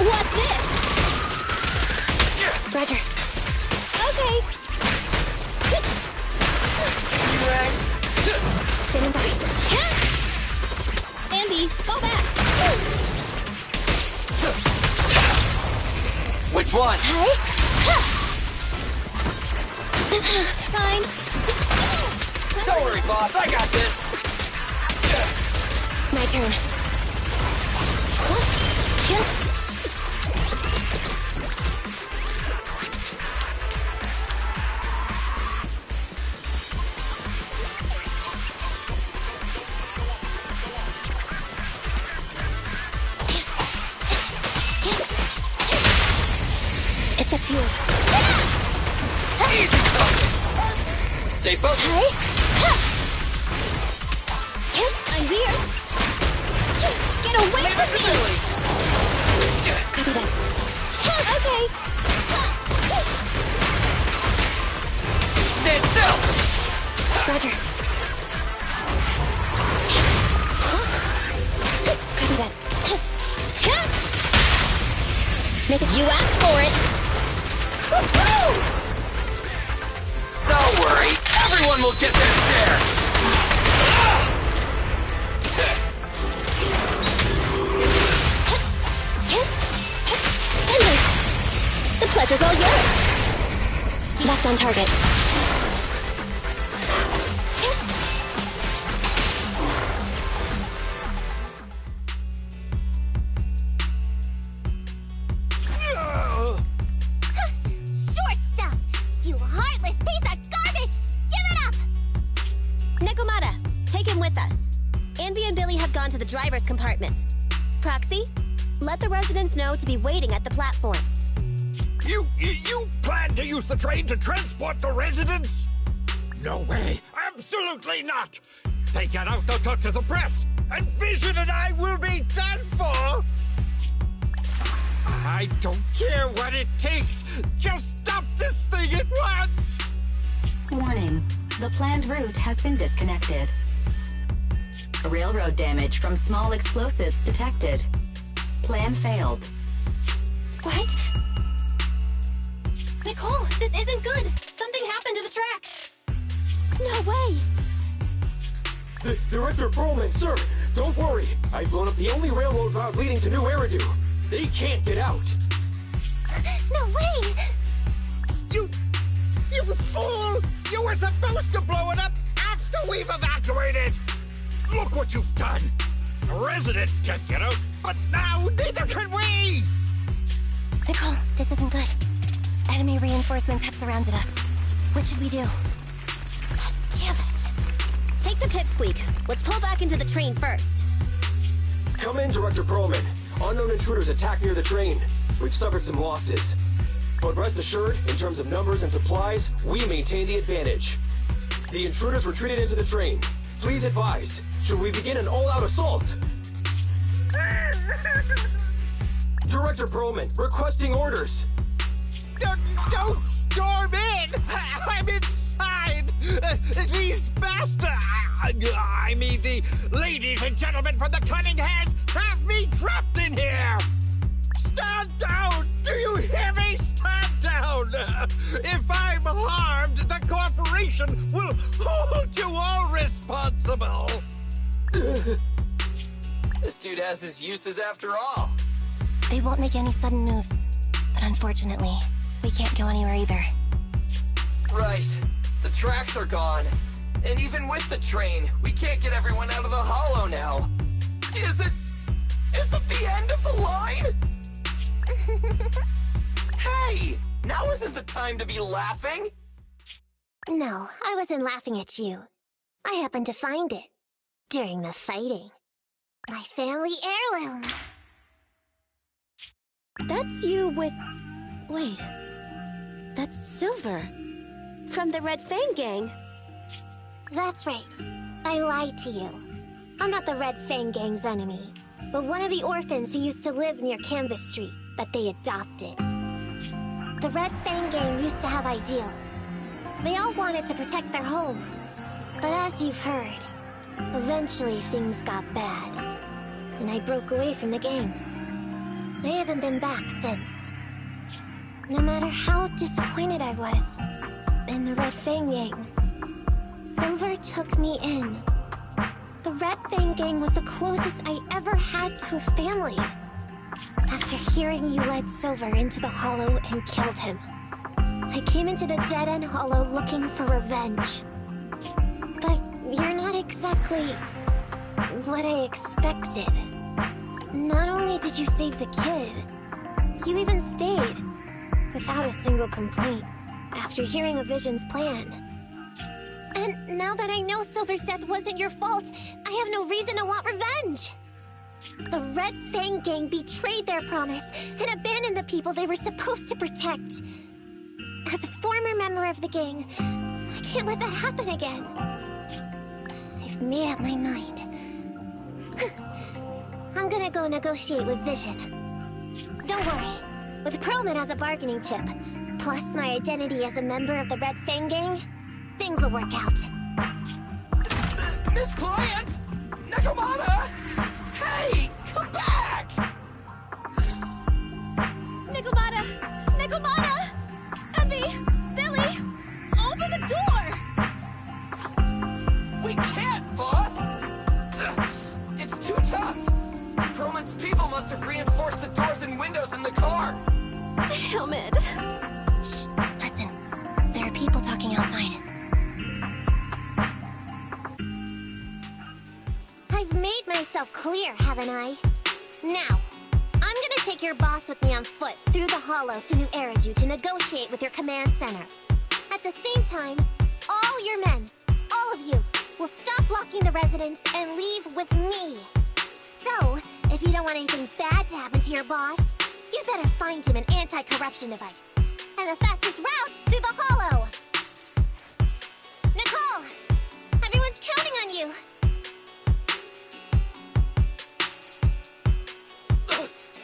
Speaker 7: What's this? Roger. Okay. Standing by. Andy, fall back!
Speaker 4: Which one?
Speaker 7: Hey? Fine.
Speaker 4: Don't worry, boss. I got this.
Speaker 7: My turn. Yes. It's up to you.
Speaker 4: Easy target. Stay focused.
Speaker 7: Hey. I'm here. Get away from me! Copy that. Okay.
Speaker 4: Stand still.
Speaker 7: Roger. Copy that. Make it. You asked for it.
Speaker 4: Don't worry. Everyone will get their share.
Speaker 7: The pleasure's all yours. Left on target.
Speaker 2: Short stuff! You heartless piece of garbage! Give it up!
Speaker 7: Nekomata, take him with us. Anby and Billy have gone to the driver's compartment. Proxy, let the residents know to be waiting at the platform.
Speaker 12: You plan to use the train to transport the residents? No way! Absolutely not! If they get out, they'll talk to the press, and Vision and I will be done for! I don't care what it takes! Just stop this thing at once!
Speaker 9: Warning. The planned route has been disconnected. Railroad damage from small explosives detected. Plan failed.
Speaker 6: What? Nicole, this isn't good! Something happened to the tracks! No way!
Speaker 10: Director Perlman, sir, don't worry. I've blown up the only railroad route leading to New Eridu. They can't get out.
Speaker 2: No way!
Speaker 12: You fool! You were supposed to blow it up after we've evacuated! Look what you've done! The residents can't get out, but now neither can we!
Speaker 6: Nicole, this isn't good. Enemy reinforcements have surrounded us. What should we do?
Speaker 2: God damn it.
Speaker 7: Take the pipsqueak. Let's pull back into the train first.
Speaker 10: Come in, Director Perlman. Unknown intruders attacked near the train. We've suffered some losses. But rest assured, in terms of numbers and supplies, we maintain the advantage. The intruders retreated into the train. Please advise, should we begin an all-out assault? Director Perlman, requesting orders.
Speaker 12: Don't storm in! I'm inside! These bastards! I mean, the ladies and gentlemen from the Cunning Hands have me trapped in here! Stand down! Do you hear me? Stand down! If I'm harmed, the corporation will hold you all responsible!
Speaker 4: This dude has his uses after all.
Speaker 6: They won't make any sudden moves. But unfortunately, we can't go anywhere either.
Speaker 4: Right. The tracks are gone. And even with the train, we can't get everyone out of the hollow now. Is it the end of the line? Hey! Now isn't the time to be laughing!
Speaker 2: No, I wasn't laughing at you. I happened to find it. During the fighting. My family heirloom.
Speaker 7: That's you with... Wait. That's Silver. From the Red Fang Gang.
Speaker 2: That's right. I lied to you. I'm not the Red Fang Gang's enemy, but one of the orphans who used to live near Canvas Street that they adopted. The Red Fang Gang used to have ideals. They all wanted to protect their home. But as you've heard, eventually things got bad. And I broke away from the gang. I haven't been back since. No matter how disappointed I was in the Red Fang Gang, Silver took me in. The Red Fang Gang was the closest I ever had to a family. After hearing you led Silver into the Hollow and killed him, I came into the dead-end Hollow looking for revenge. But you're not exactly what I expected. Not only did you save the kid, you even stayed, without a single complaint, after hearing a Vision's plan. And now that I know Silver's death wasn't your fault, I have no reason to want revenge! The Red Fang Gang betrayed their promise and abandoned the people they were supposed to protect. As a former member of the gang, I can't let that happen again. I've made up my mind. I'm gonna go negotiate with Vision. Don't worry. With Perlman as a bargaining chip, plus my identity as a member of the Red Fang Gang, things will work out.
Speaker 4: Miss Client! Nakamata! Hey! Come back!
Speaker 7: Nakamata! Nakamata! Envy! Billy! Open the door!
Speaker 4: We can't, boss! It's too tough! Perlman's people must have reinforced the doors and windows in the car!
Speaker 7: Damn it!
Speaker 6: Shh, listen. There are people talking outside.
Speaker 2: I've made myself clear, haven't I? Now, I'm gonna take your boss with me on foot through the Hollow to New Eridu to negotiate with your command center. At the same time, all your men, all of you, will stop blocking the residents and leave with me. So, if you don't want anything bad to happen to your boss, you better find him an anti-corruption device. and the fastest route through the hollow. Nicole, everyone's counting on you.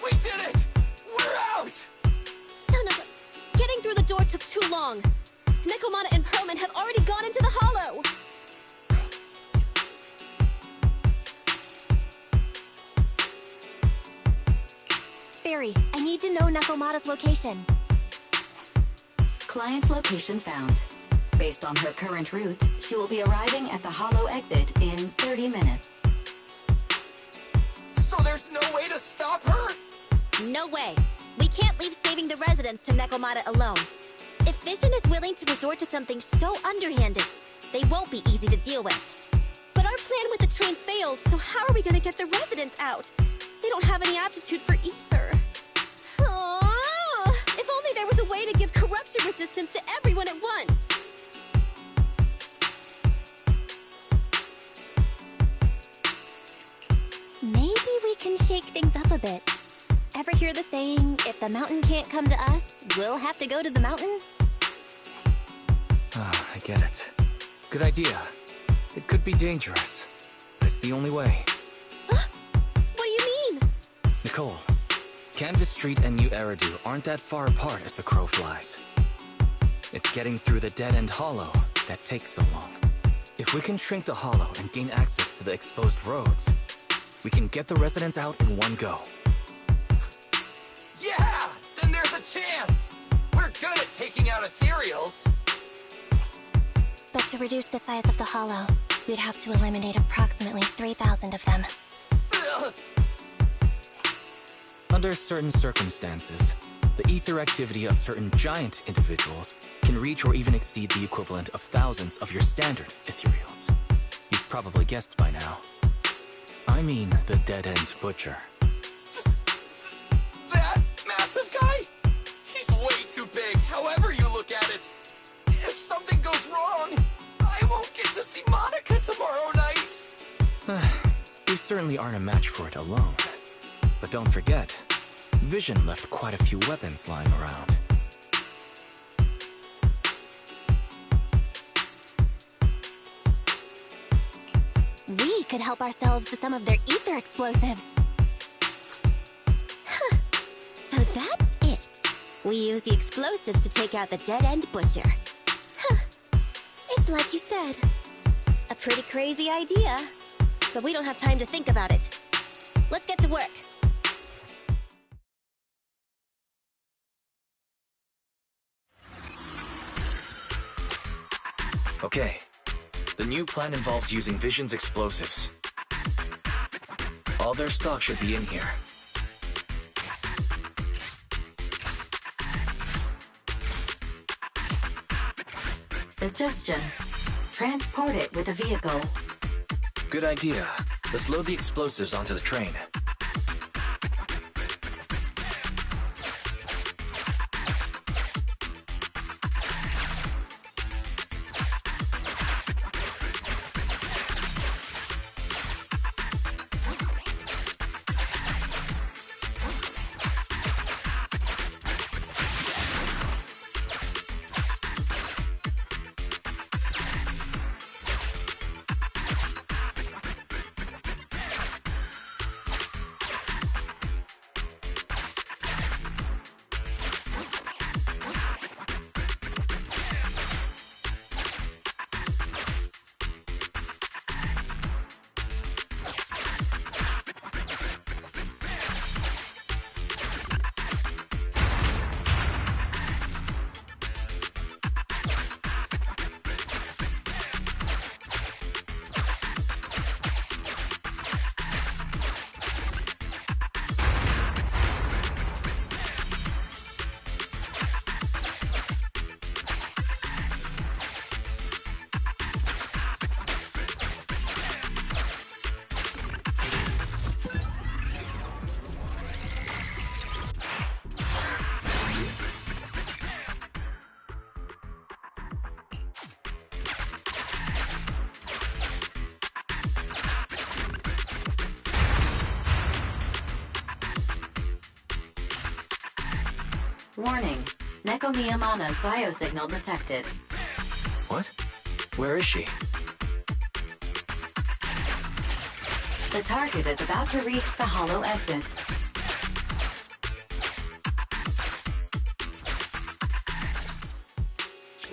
Speaker 4: We did it! We're out!
Speaker 7: Son of a... Getting through the door took too long. Nekomata and Perlman have already gone into the hollow. Barry, I need to know Nekomata's location.
Speaker 9: Client location found. Based on her current route, she will be arriving at the hollow exit in 30 minutes.
Speaker 4: So there's no way to stop her?
Speaker 7: No way. We can't leave saving the residents to Nekomata alone. If Vision is willing to resort to something so underhanded, they won't be easy to deal with. But our plan with the train failed, so how are we gonna get the residents out? They don't have any aptitude for ether. Aww. If only there was a way to give corruption resistance to everyone at once. Maybe we can shake things up a bit. Ever hear the saying, if the mountain can't come to us, we'll have to go to the mountain?
Speaker 5: I get it. Good idea. It could be dangerous, but it's the only way.
Speaker 7: What do you mean?
Speaker 5: Nicole, Canvas Street and New Eridu aren't that far apart as the crow flies. It's getting through the dead-end hollow that takes so long. If we can shrink the hollow and gain access to the exposed roads, we can get the residents out in one go.
Speaker 4: Yeah! Then there's a chance! We're good at taking out ethereals!
Speaker 6: But to reduce the size of the hollow, we'd have to eliminate approximately 3,000 of them.
Speaker 4: Ugh.
Speaker 5: Under certain circumstances, the ether activity of certain giant individuals can reach or even exceed the equivalent of thousands of your standard ethereals. You've probably guessed by now. I mean the dead-end butcher.
Speaker 4: That massive guy? He's way too big, however you look at it. If something goes wrong, I won't get to see Monica tomorrow night.
Speaker 5: We certainly aren't a match for it alone. But don't forget, Vision left quite a few weapons lying around.
Speaker 6: We could help ourselves to some of their ether explosives. Huh. So that's it. We use the explosives to take out the dead-end butcher. Huh. It's like you said. A pretty crazy idea.
Speaker 7: But we don't have time to think about it. Let's get to work.
Speaker 5: Okay. The new plan involves using Vision's explosives. All their stock should be in here.
Speaker 9: Suggestion. Transport it with a vehicle.
Speaker 5: Good idea. Let's load the explosives onto the train.
Speaker 9: Warning. Nekomiyamana's biosignal detected.
Speaker 5: What? Where is she?
Speaker 9: The target is about to reach the hollow exit.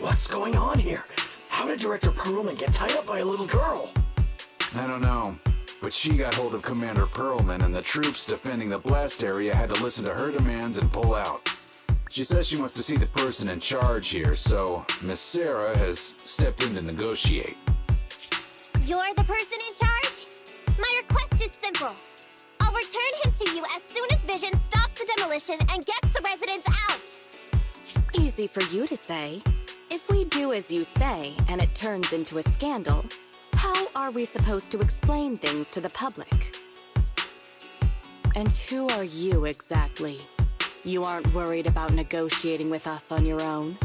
Speaker 10: What's going on here? How did Director Perlman get tied up by a little girl?
Speaker 13: I don't know, but she got hold of Commander Perlman, and the troops defending the blast area had to listen to her demands and pull out. She says she wants to see the person in charge here, so Miss Sarah has stepped in to negotiate.
Speaker 2: You're the person in charge? My request is simple. I'll return him to you as soon as Vision stops the demolition and gets the residents out.
Speaker 14: Easy for you to say. If we do as you say, and it turns into a scandal, how are we supposed to explain things to the public? And who are you exactly? You aren't worried about negotiating with us on your own?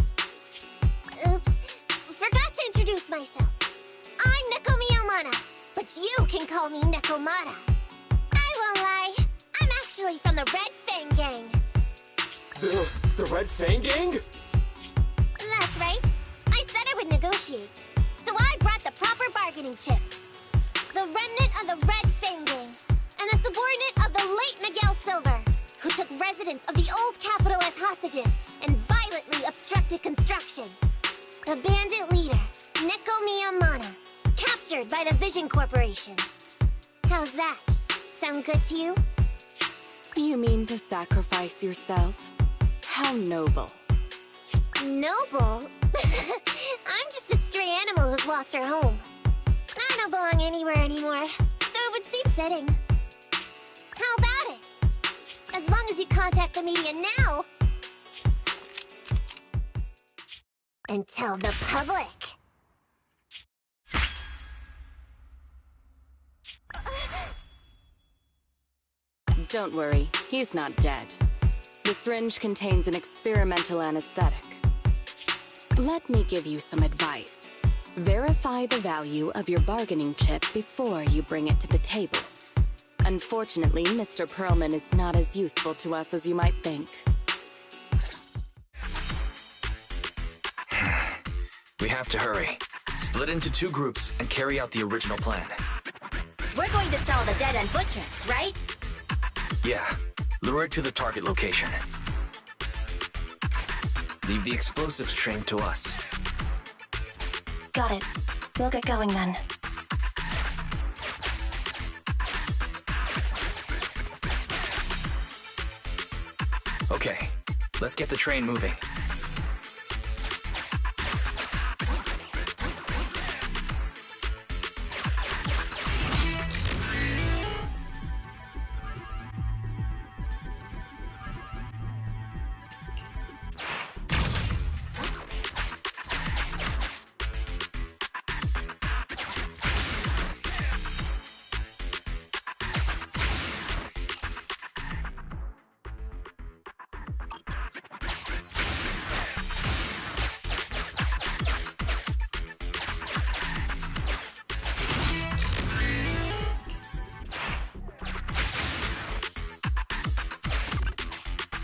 Speaker 2: Oops. Forgot to introduce myself. I'm Nekomiyamana, but you can call me Nekomata. I won't lie. I'm actually from the Red Fang Gang.
Speaker 10: The Red Fang Gang?
Speaker 2: That's right. I said I would negotiate. So I brought the proper bargaining chips. The remnant of the Red Fang Gang, and the subordinate of the late Miguel Silver, who took residents of the old capital as hostages and violently obstructed construction. The bandit leader, Nekomiyamana, captured by the Vision Corporation. How's that? Sound good to you?
Speaker 14: You mean to sacrifice yourself? How noble.
Speaker 2: Noble? I'm just a stray animal who's lost her home. I don't belong anywhere anymore, so it would seem fitting. How about it? As long as you contact the media now and tell the public.
Speaker 14: Don't worry, he's not dead. The syringe contains an experimental anesthetic. Let me give you some advice. Verify the value of your bargaining chip before you bring it to the table. Unfortunately, Mr. Perlman is not as useful to us as you might think.
Speaker 5: We have to hurry. Split into 2 groups and carry out the original plan.
Speaker 11: We're going to stall the dead-end butcher, right?
Speaker 5: Yeah. Lure it to the target location. Leave the explosives train to us.
Speaker 6: Got it. We'll get going then.
Speaker 5: Okay, let's get the train moving.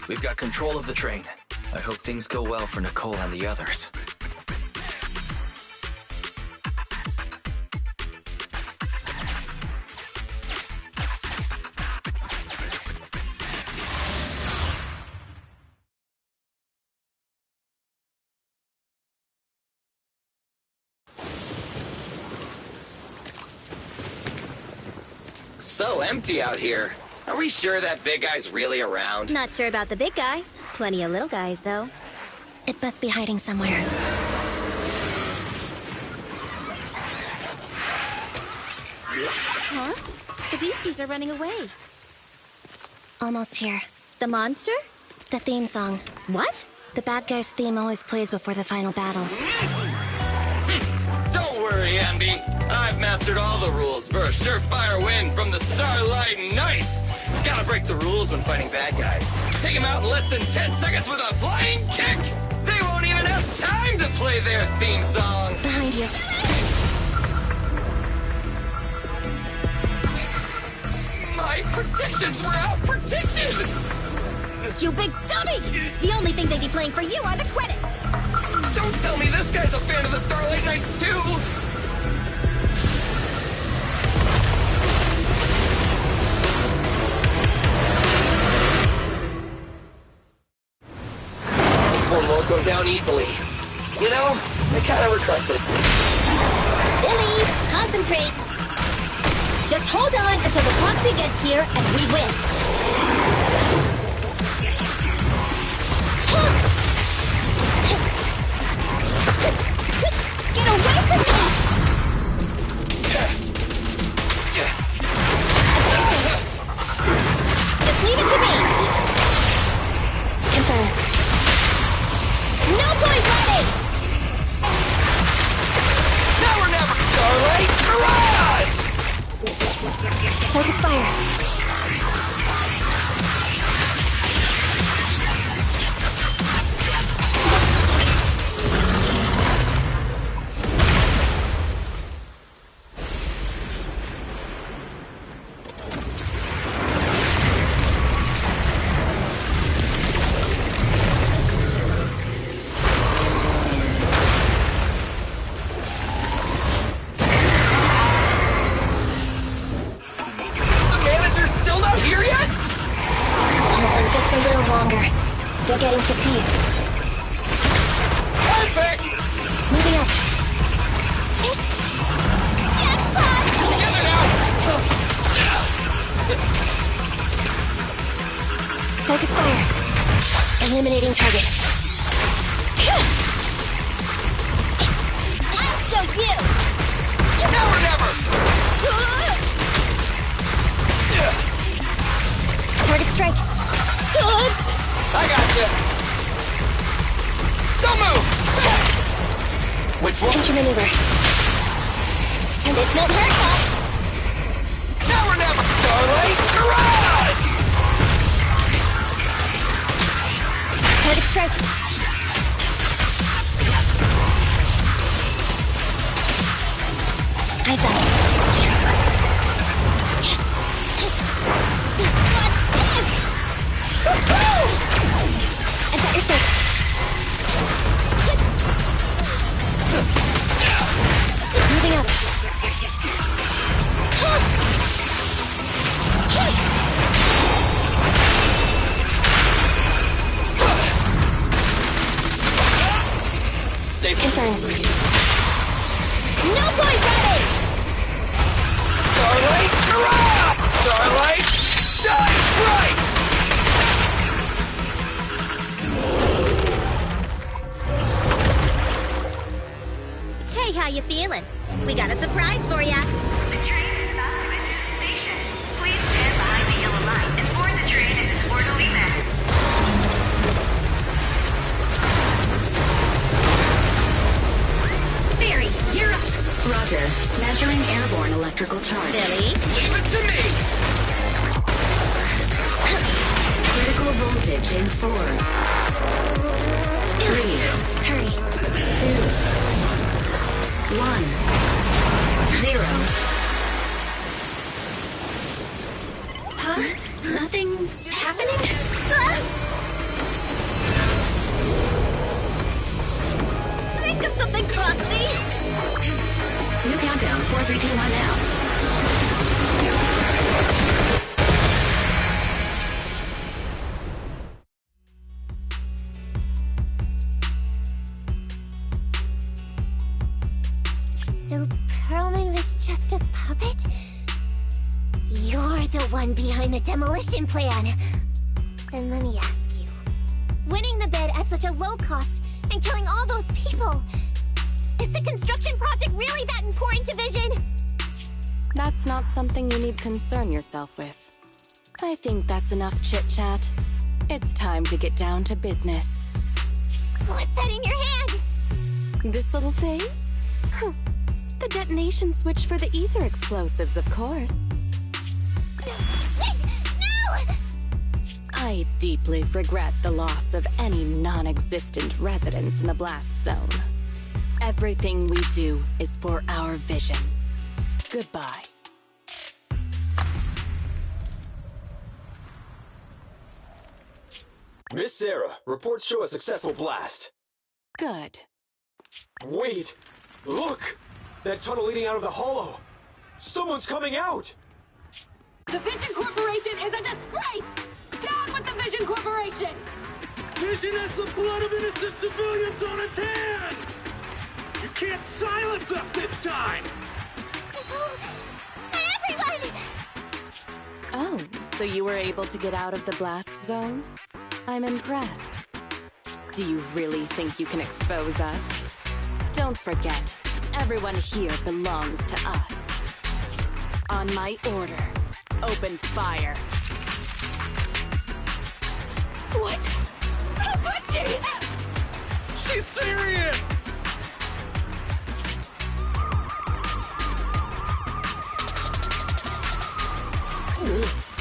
Speaker 5: We've got control of the train. I hope things go well for Nicole and the others.
Speaker 4: So empty out here. Are we sure that big guy's really around?
Speaker 11: Not sure about the big guy. Plenty of little guys, though.
Speaker 6: It must be hiding somewhere.
Speaker 7: Huh? The beasties are running away.
Speaker 6: Almost here.
Speaker 11: The monster?
Speaker 6: The theme song.
Speaker 11: What?
Speaker 6: The bad guy's theme always plays before the final battle.
Speaker 4: Don't worry, Ambi. I've mastered all the rules for a surefire win from the Starlight Knights. Gotta break the rules when fighting bad guys. Take them out in less than 10 seconds with a flying kick. They won't even have time to play their theme song.
Speaker 6: Behind you.
Speaker 4: My predictions were out-predicted!
Speaker 7: You big dummy! The only thing they'd be playing for you are the credits!
Speaker 4: Don't tell me this guy's a fan of the Starlight Knights too! This one won't go down easily. You know, I kinda regret this.
Speaker 11: Billy, concentrate. Just hold on until the proxy gets here and we win. Get away from me! Just leave it to me. Confirmed. No point running!
Speaker 4: Now or never, Starlight! Mirage!
Speaker 11: Focus fire.
Speaker 6: They're getting fatigued.
Speaker 4: Perfect!
Speaker 6: Moving up.
Speaker 4: Jackpot! Together now!
Speaker 6: Focus fire. Eliminating target.
Speaker 11: I'll show you!
Speaker 4: Now or never!
Speaker 6: Target strike.
Speaker 4: I got you. Don't move. Which one?
Speaker 6: Intermaneuver.
Speaker 11: And this won't hurt much.
Speaker 4: Now or never, Starlight! Mirage!
Speaker 6: Target strike. Eyes up. I've got your six. Moving up.
Speaker 4: Stay
Speaker 6: confirmed.
Speaker 11: No point running!
Speaker 4: Starlight, hurrah! Starlight, shine bright!
Speaker 11: Hey, how you feeling? We got a surprise for ya.
Speaker 15: The train is about to enter the station. Please stand behind the yellow line and board the train in an orderly manner.
Speaker 9: Barry, you're up. Roger. Measuring airborne electrical charge.
Speaker 11: Billy?
Speaker 4: Leave it to me!
Speaker 9: Critical voltage in 4. 3.
Speaker 6: Hurry.
Speaker 9: 2. 1. 0.
Speaker 6: Huh? Nothing's happening?
Speaker 11: Think of something, Foxy!
Speaker 9: New countdown. 4, 3, 2, 1 now.
Speaker 2: So Perlman was just a puppet? You're the one behind the demolition plan. Then let me ask you. Winning the bid at such a low cost and killing all those people, is the construction project really that important to Vision?
Speaker 14: That's not something you need concern yourself with. I think that's enough chit-chat. It's time to get down to business.
Speaker 2: What's that in your hand?
Speaker 14: This little thing? Huh. The detonation switch for the ether explosives, of course.
Speaker 2: No!
Speaker 14: I deeply regret the loss of any non-existent residents in the blast zone. Everything we do is for our vision. Goodbye.
Speaker 10: Miss Sarah, reports show a successful blast.
Speaker 14: Good.
Speaker 10: Wait! Look! That tunnel leading out of the hollow! Someone's coming out!
Speaker 16: The Vision Corporation is a disgrace! Down with the Vision Corporation!
Speaker 12: Vision has the blood of innocent civilians on its hands! You can't silence us this time!
Speaker 2: Everyone!
Speaker 14: Oh, so you were able to get out of the blast zone? I'm impressed. Do you really think you can expose us? Don't forget, everyone here belongs to us. On my order, open fire.
Speaker 16: What? How could she?
Speaker 12: She's serious!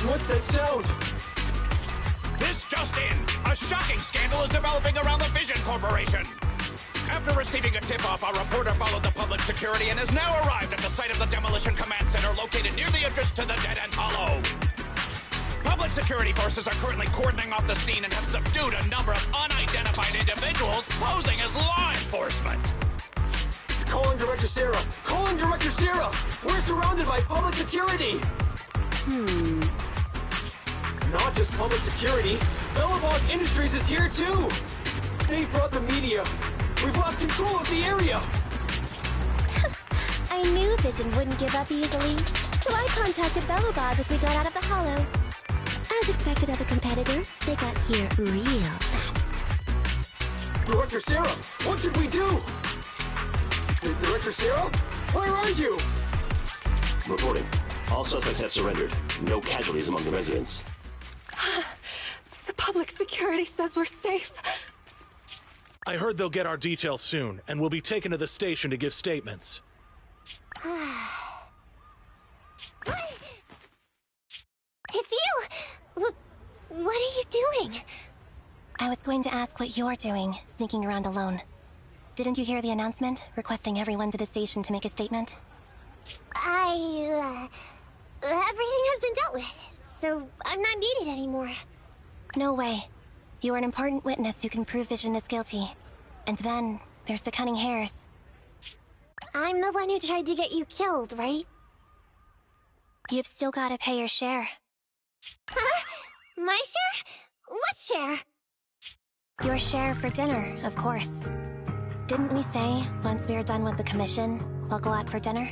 Speaker 10: What's that sound?
Speaker 12: This just in! A shocking scandal is developing around the Vision Corporation! After receiving a tip-off, our reporter followed the public security and has now arrived at the site of the Demolition Command Center located near the entrance to the dead-end hollow. Public security forces are currently cordoning off the scene and have subdued a number of unidentified individuals posing as law enforcement.
Speaker 10: Calling Director Sarah! Calling Director Sarah! We're surrounded by public security! Not just public security, Bellabog Industries is here too! They brought the media! We've lost control of the area!
Speaker 6: I knew Vision wouldn't give up easily, so I contacted Bellabog as we got out of the hollow. As expected of a competitor, they got here real fast.
Speaker 10: Director Sarah, what should we do? Director Sarah? Where are you?
Speaker 1: Reporting. All suspects have surrendered. No casualties among the residents.
Speaker 16: The public security says we're safe.
Speaker 12: I heard they'll get our details soon, and we'll be taken to the station to give statements.
Speaker 2: It's you! What are you doing?
Speaker 6: I was going to ask what you're doing, sneaking around alone. Didn't you hear the announcement, requesting everyone to the station to make a statement?
Speaker 2: Everything has been dealt with, so I'm not needed anymore.
Speaker 6: No way. You are an important witness who can prove Vision is guilty. And then, there's the Cunning Hares.
Speaker 2: I'm the one who tried to get you killed, right?
Speaker 6: You've still gotta pay your share.
Speaker 2: Huh? My share? What share?
Speaker 6: Your share for dinner, of course. Didn't we say, once we are done with the commission, we'll go out for dinner?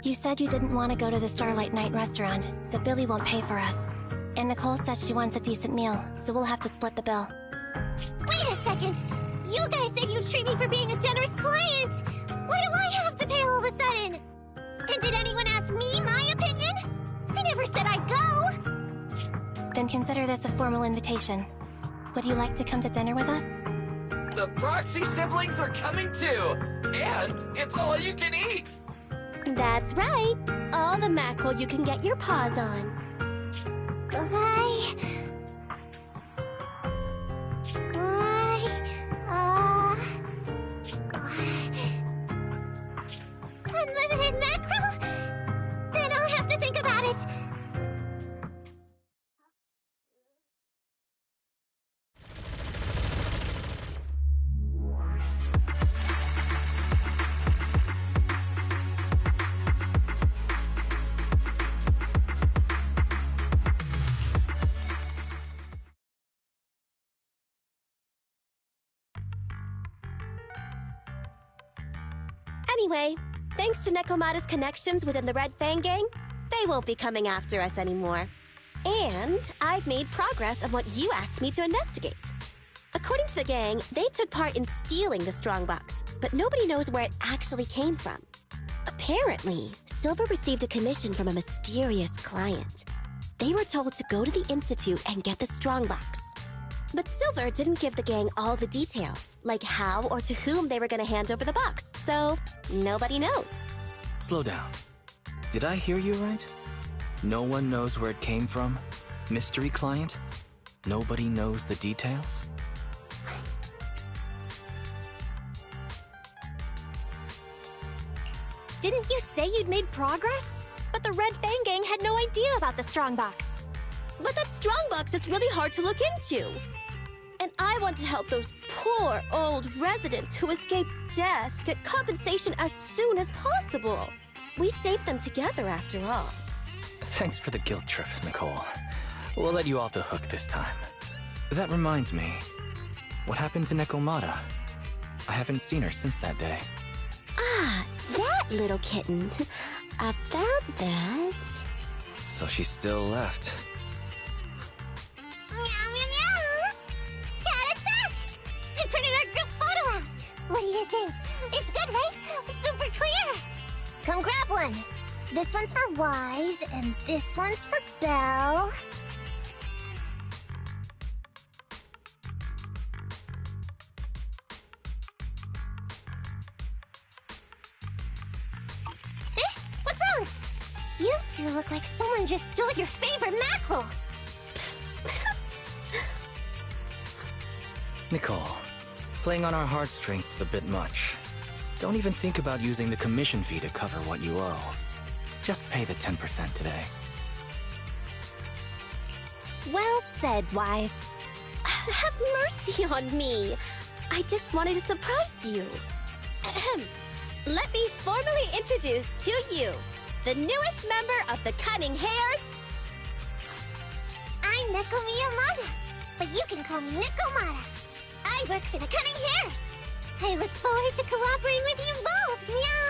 Speaker 6: You said you didn't want to go to the Starlight Night restaurant, so Billy won't pay for us. And Nicole said she wants a decent meal, so we'll have to split the bill.
Speaker 2: Wait a second! You guys said you'd treat me for being a generous client! Why do I have to pay all of a sudden? And did anyone ask me my opinion? I never said I'd go!
Speaker 6: Then consider this a formal invitation. Would you like to come to dinner with us?
Speaker 4: The Proxy siblings are coming too! And it's all you can eat!
Speaker 6: That's right! All the mackerel you can get your paws on.
Speaker 2: Unlimited mackerel? Then I'll have to think about it.
Speaker 6: Anyway, thanks to Nekomata's connections within the Red Fang gang, they won't be coming after us anymore. And I've made progress on what you asked me to investigate. According to the gang, they took part in stealing the Strongbox, but nobody knows where it actually came from. Apparently, Silver received a commission from a mysterious client. They were told to go to the Institute and get the Strongbox. But Silver didn't give the gang all the details, like how or to whom they were going to hand over the box, so nobody knows.
Speaker 5: Slow down. Did I hear you right? No one knows where it came from? Mystery client? Nobody knows the details?
Speaker 6: Didn't you say you'd made progress? But the Red Fang gang had no idea about the Strongbox. But that Strongbox is really hard to look into.
Speaker 7: I want to help those poor old residents who escaped death get compensation as soon as possible. We saved them together after all.
Speaker 5: Thanks for the guilt trip, Nicole. We'll let you off the hook this time. That reminds me, what happened to Nekomata? I haven't seen her since that day.
Speaker 7: Ah, that little kitten. About that...
Speaker 5: So she's still left.
Speaker 2: Meow, meow, meow! Cat attack! I printed our group photo out! What do you think? It's good, right? Super clear! Come grab one. This one's for Wise, and this one's for Belle. What's wrong? You two look like someone just stole your favorite mackerel.
Speaker 5: Nicole, playing on our heartstrings is a bit much. Don't even think about using the commission fee to cover what you owe. Just pay the 10% today.
Speaker 7: Well said, Wise. Have mercy on me. I just wanted to surprise you. Ahem. Let me formally introduce to you the newest member of the Cunning Hares.
Speaker 2: I'm Neko Miyamada, but you can call me Nekomata. I work for the Cunning Hares. I look forward to cooperating with you both, meow!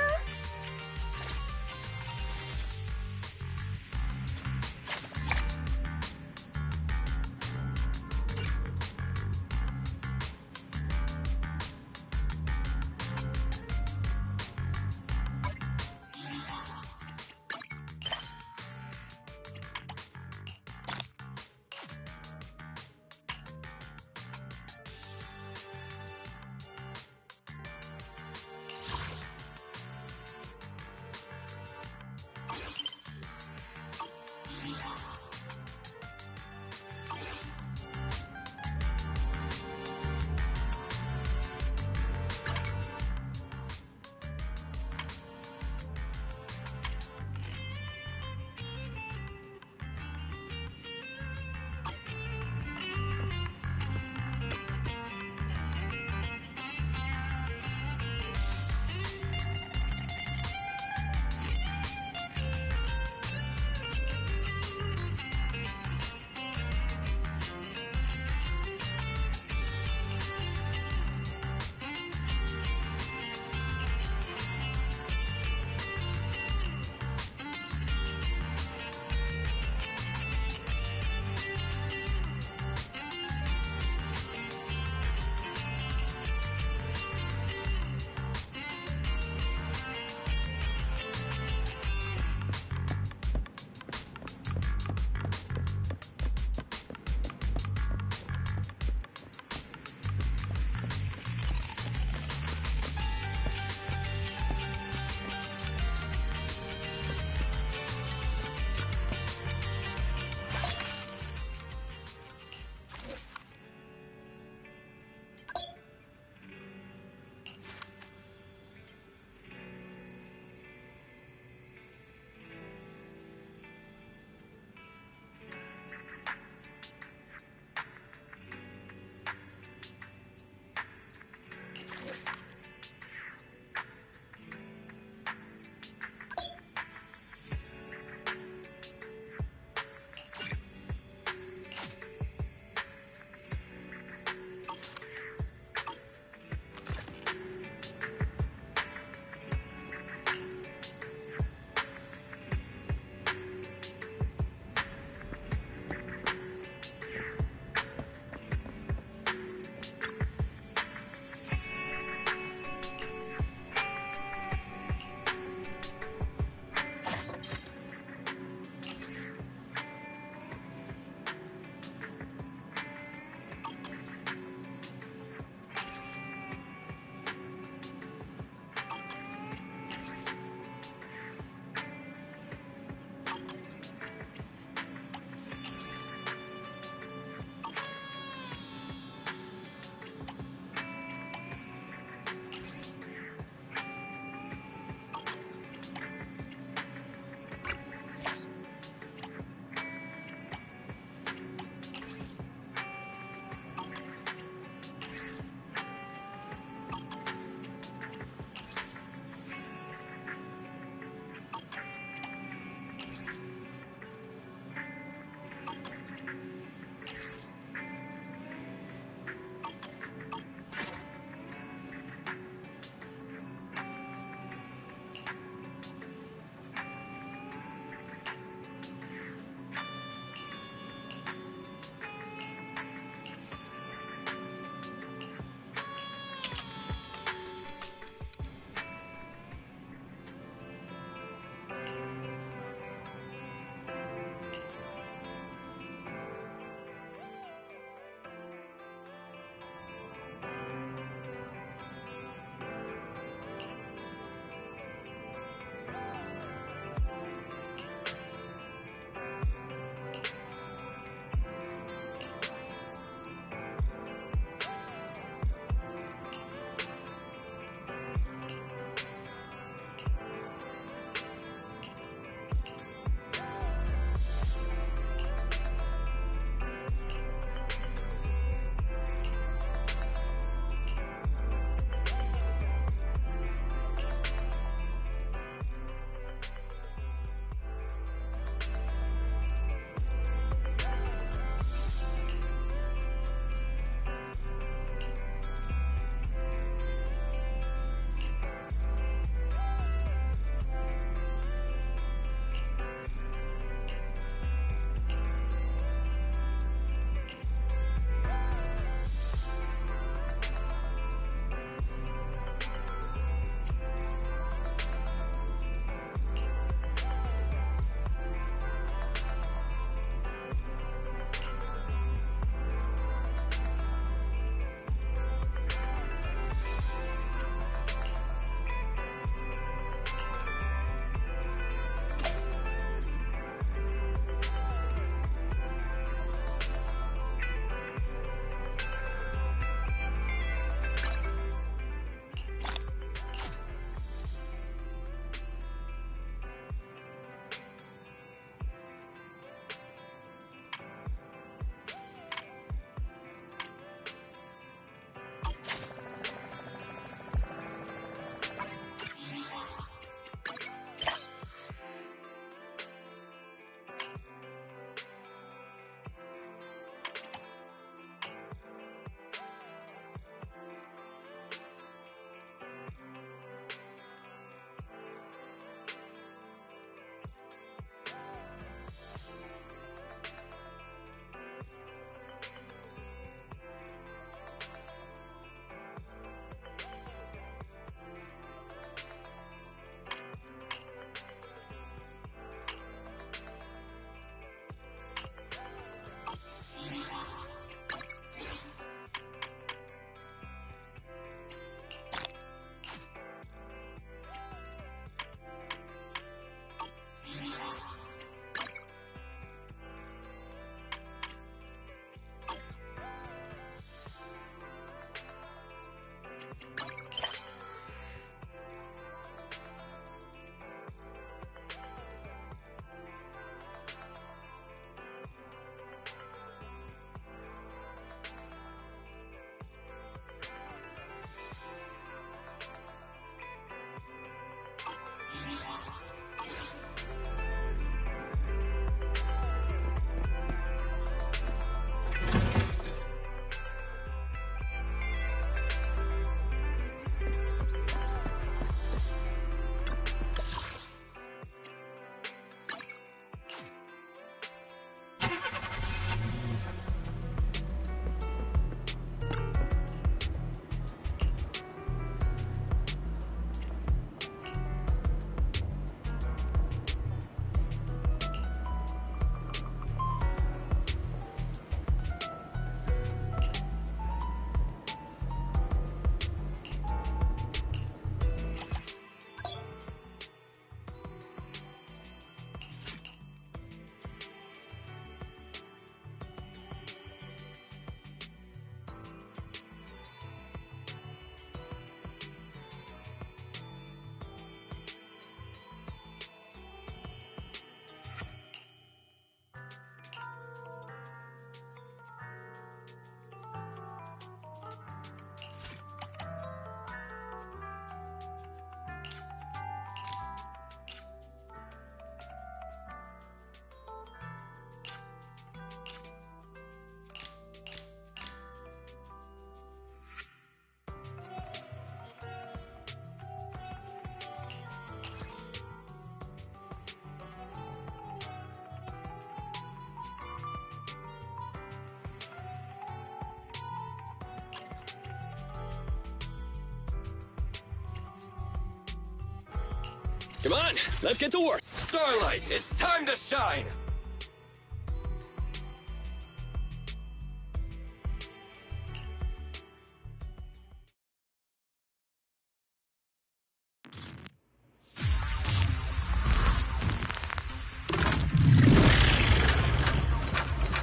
Speaker 10: Come on, let's get to work.
Speaker 4: Starlight, it's time to shine!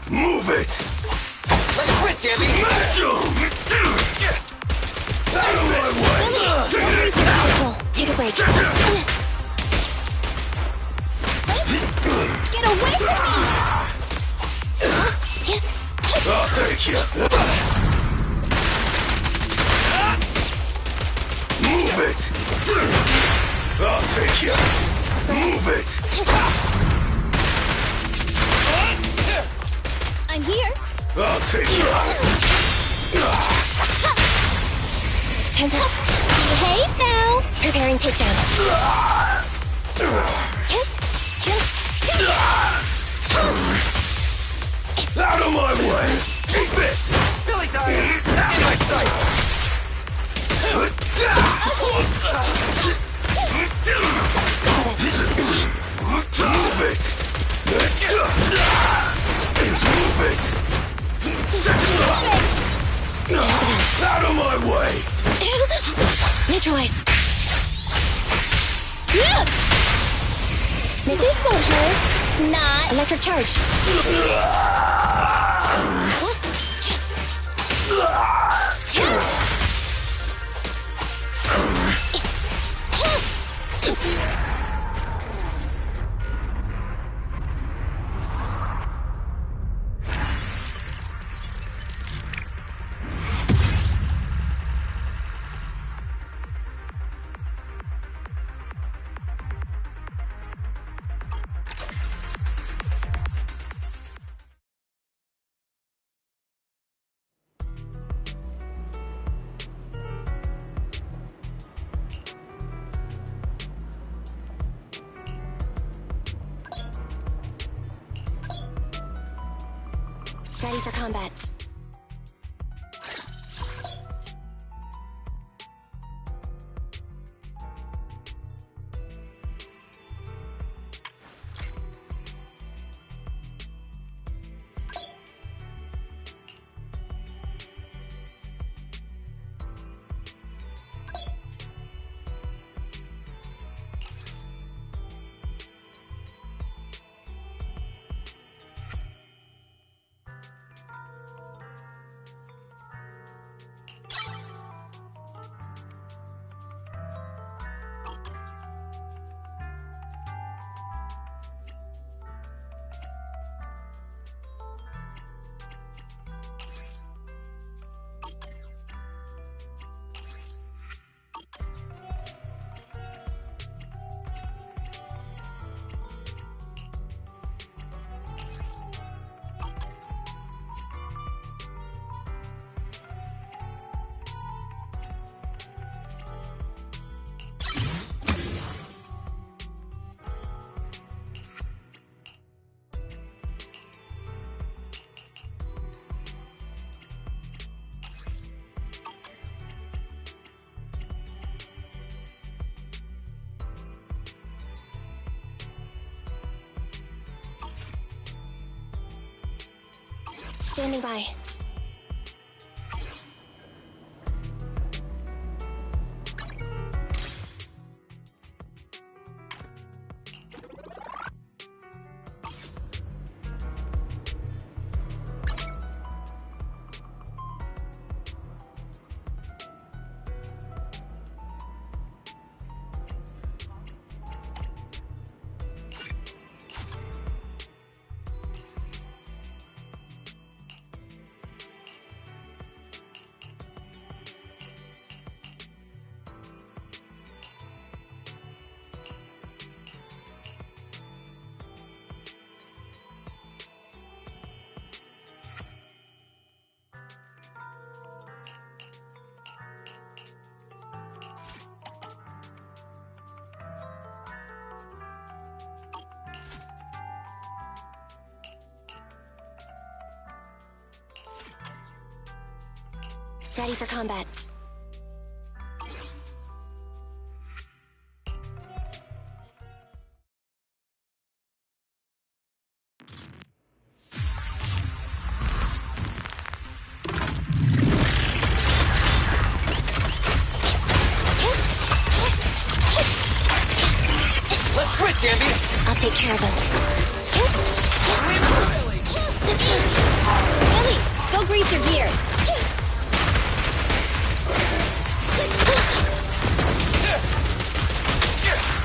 Speaker 3: Move it!
Speaker 4: Let's switch, Abby!
Speaker 3: Smash him! Out of my way!
Speaker 6: Take a break. Get away from me!
Speaker 3: I'll take you! Move it! I'll take you! Move it!
Speaker 6: I'm here.
Speaker 3: I'll take you!
Speaker 6: Time to behave now. Preparing takedown.
Speaker 3: Out of my way! Take this!
Speaker 4: Billy time! In my sights!
Speaker 3: Move it! Move it! Out of my way!
Speaker 6: Neutralize. Maybe this won't hurt. Not. Electric charge. Ready for combat. Standing by. Ready for combat.
Speaker 12: switch, Ambi!
Speaker 6: I'll take care of him.
Speaker 12: Billy!
Speaker 6: Billy, go grease your gears.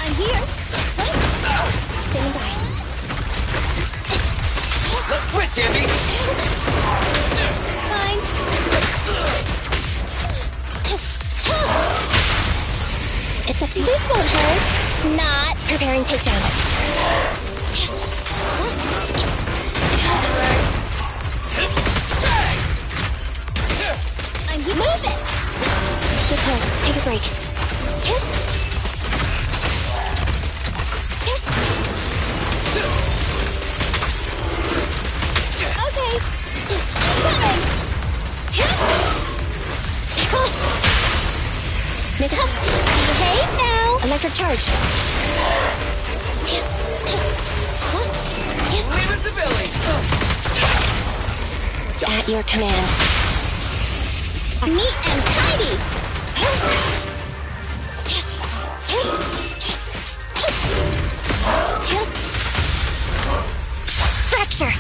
Speaker 6: I'm here. Standing by.
Speaker 12: Let's switch, Ambi!
Speaker 6: Fine. It's up to you. This won't hurt. Not. Preparing takedown. I'm here. Move it! Good pull. Take a break. Okay. I'm coming! Nicholas, behave now! Electric charge.
Speaker 12: Leave it to Billy!
Speaker 6: At your command. Neat and tidy! Fracture!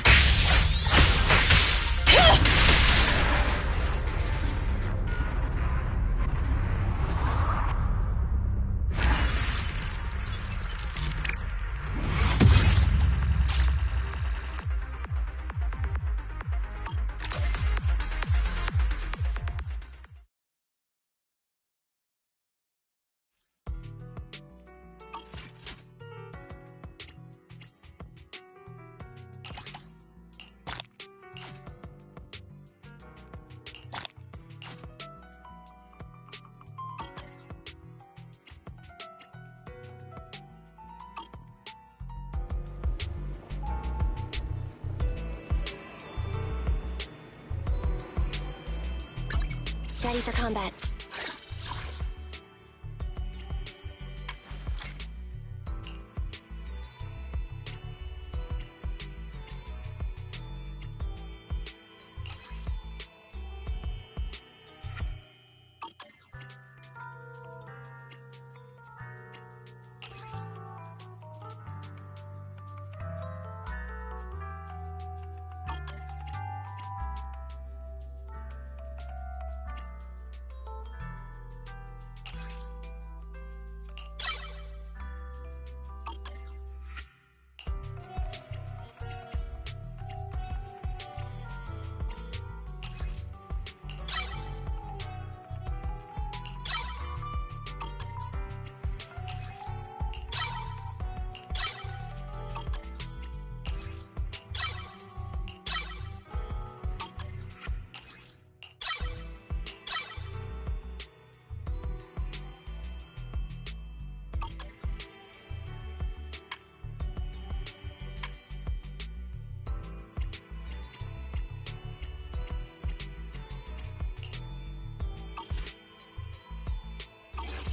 Speaker 6: Ready for combat.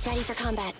Speaker 6: Ready for combat.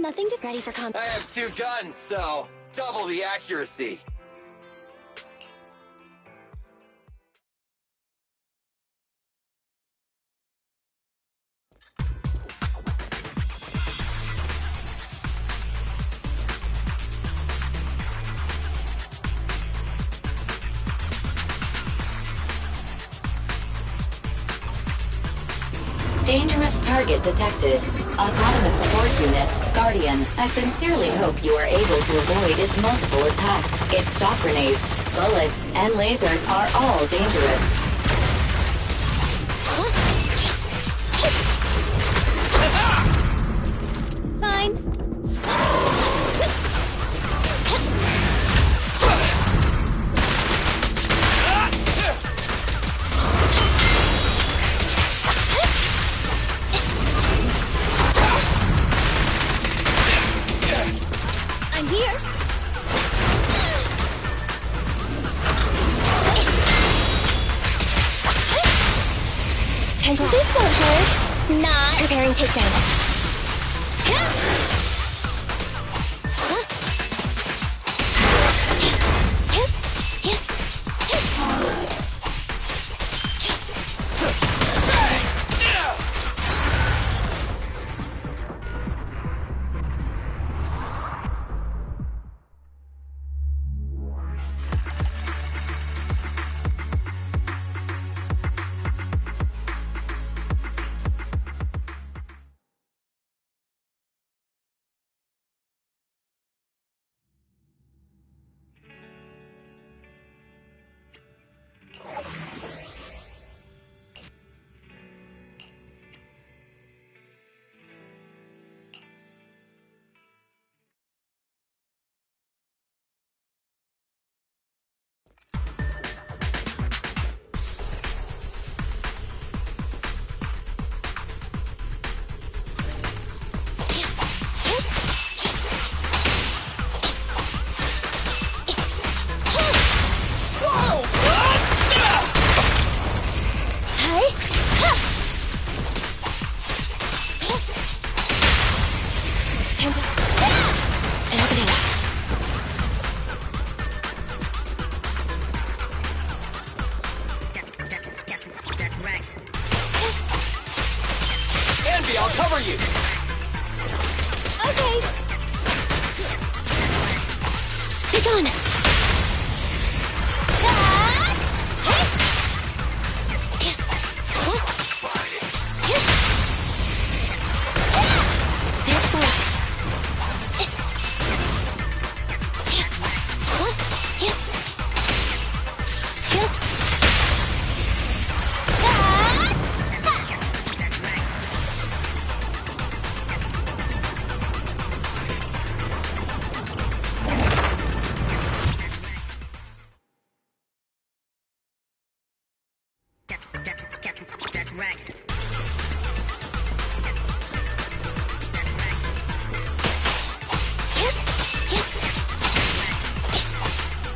Speaker 6: Nothing to ready for combat.
Speaker 4: I have 2 guns, so double the accuracy.
Speaker 9: Dangerous target detected. Autonomous support unit, Guardian. I sincerely hope you are able to avoid its multiple attacks. Its shock grenades, bullets, and lasers are all dangerous.
Speaker 6: Fine. I'm here. Tendril. This won't hurt. Not preparing takedown.
Speaker 4: I'll cover you!
Speaker 6: Okay! Be gone!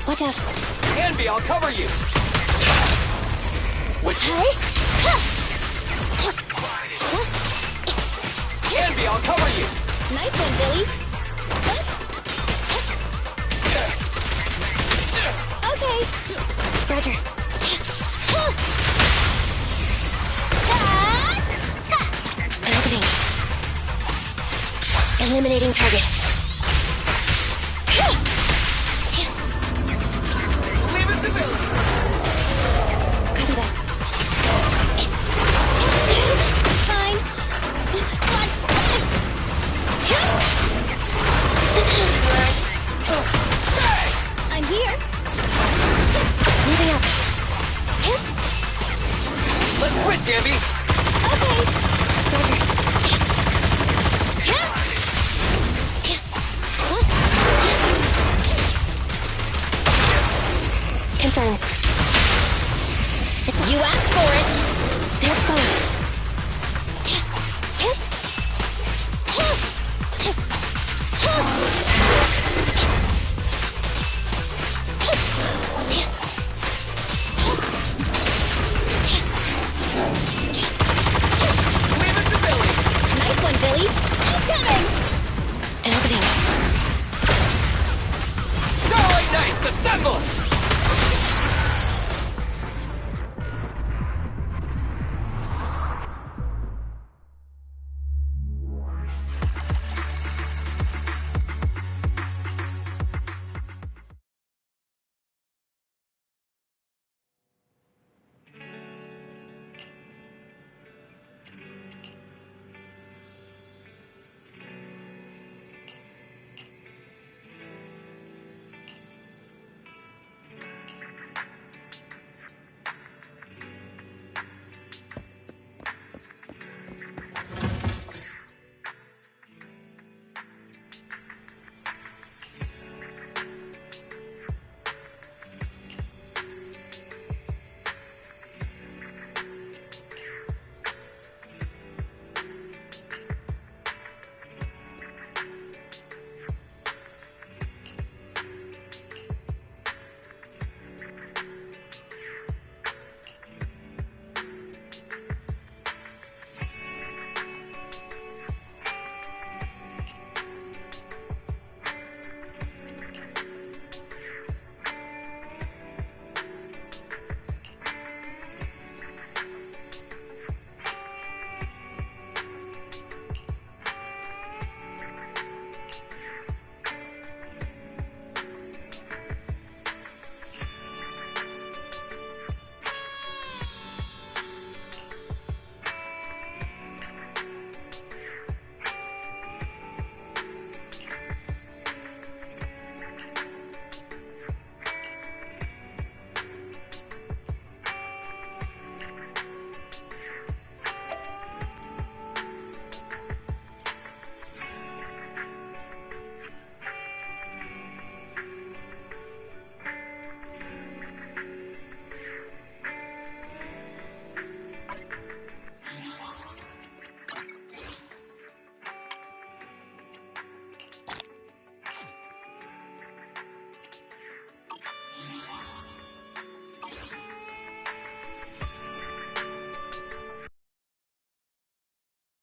Speaker 6: Watch out.
Speaker 4: Canby, I'll cover you! Which... Canby, I'll cover you!
Speaker 6: Nice one, Billy. Okay. Roger. An opening. Eliminating target.
Speaker 4: Leave it to Billy!
Speaker 6: Copy that. Fine. Let's dice! I'm here. Moving up.
Speaker 4: Let's switch, Canby!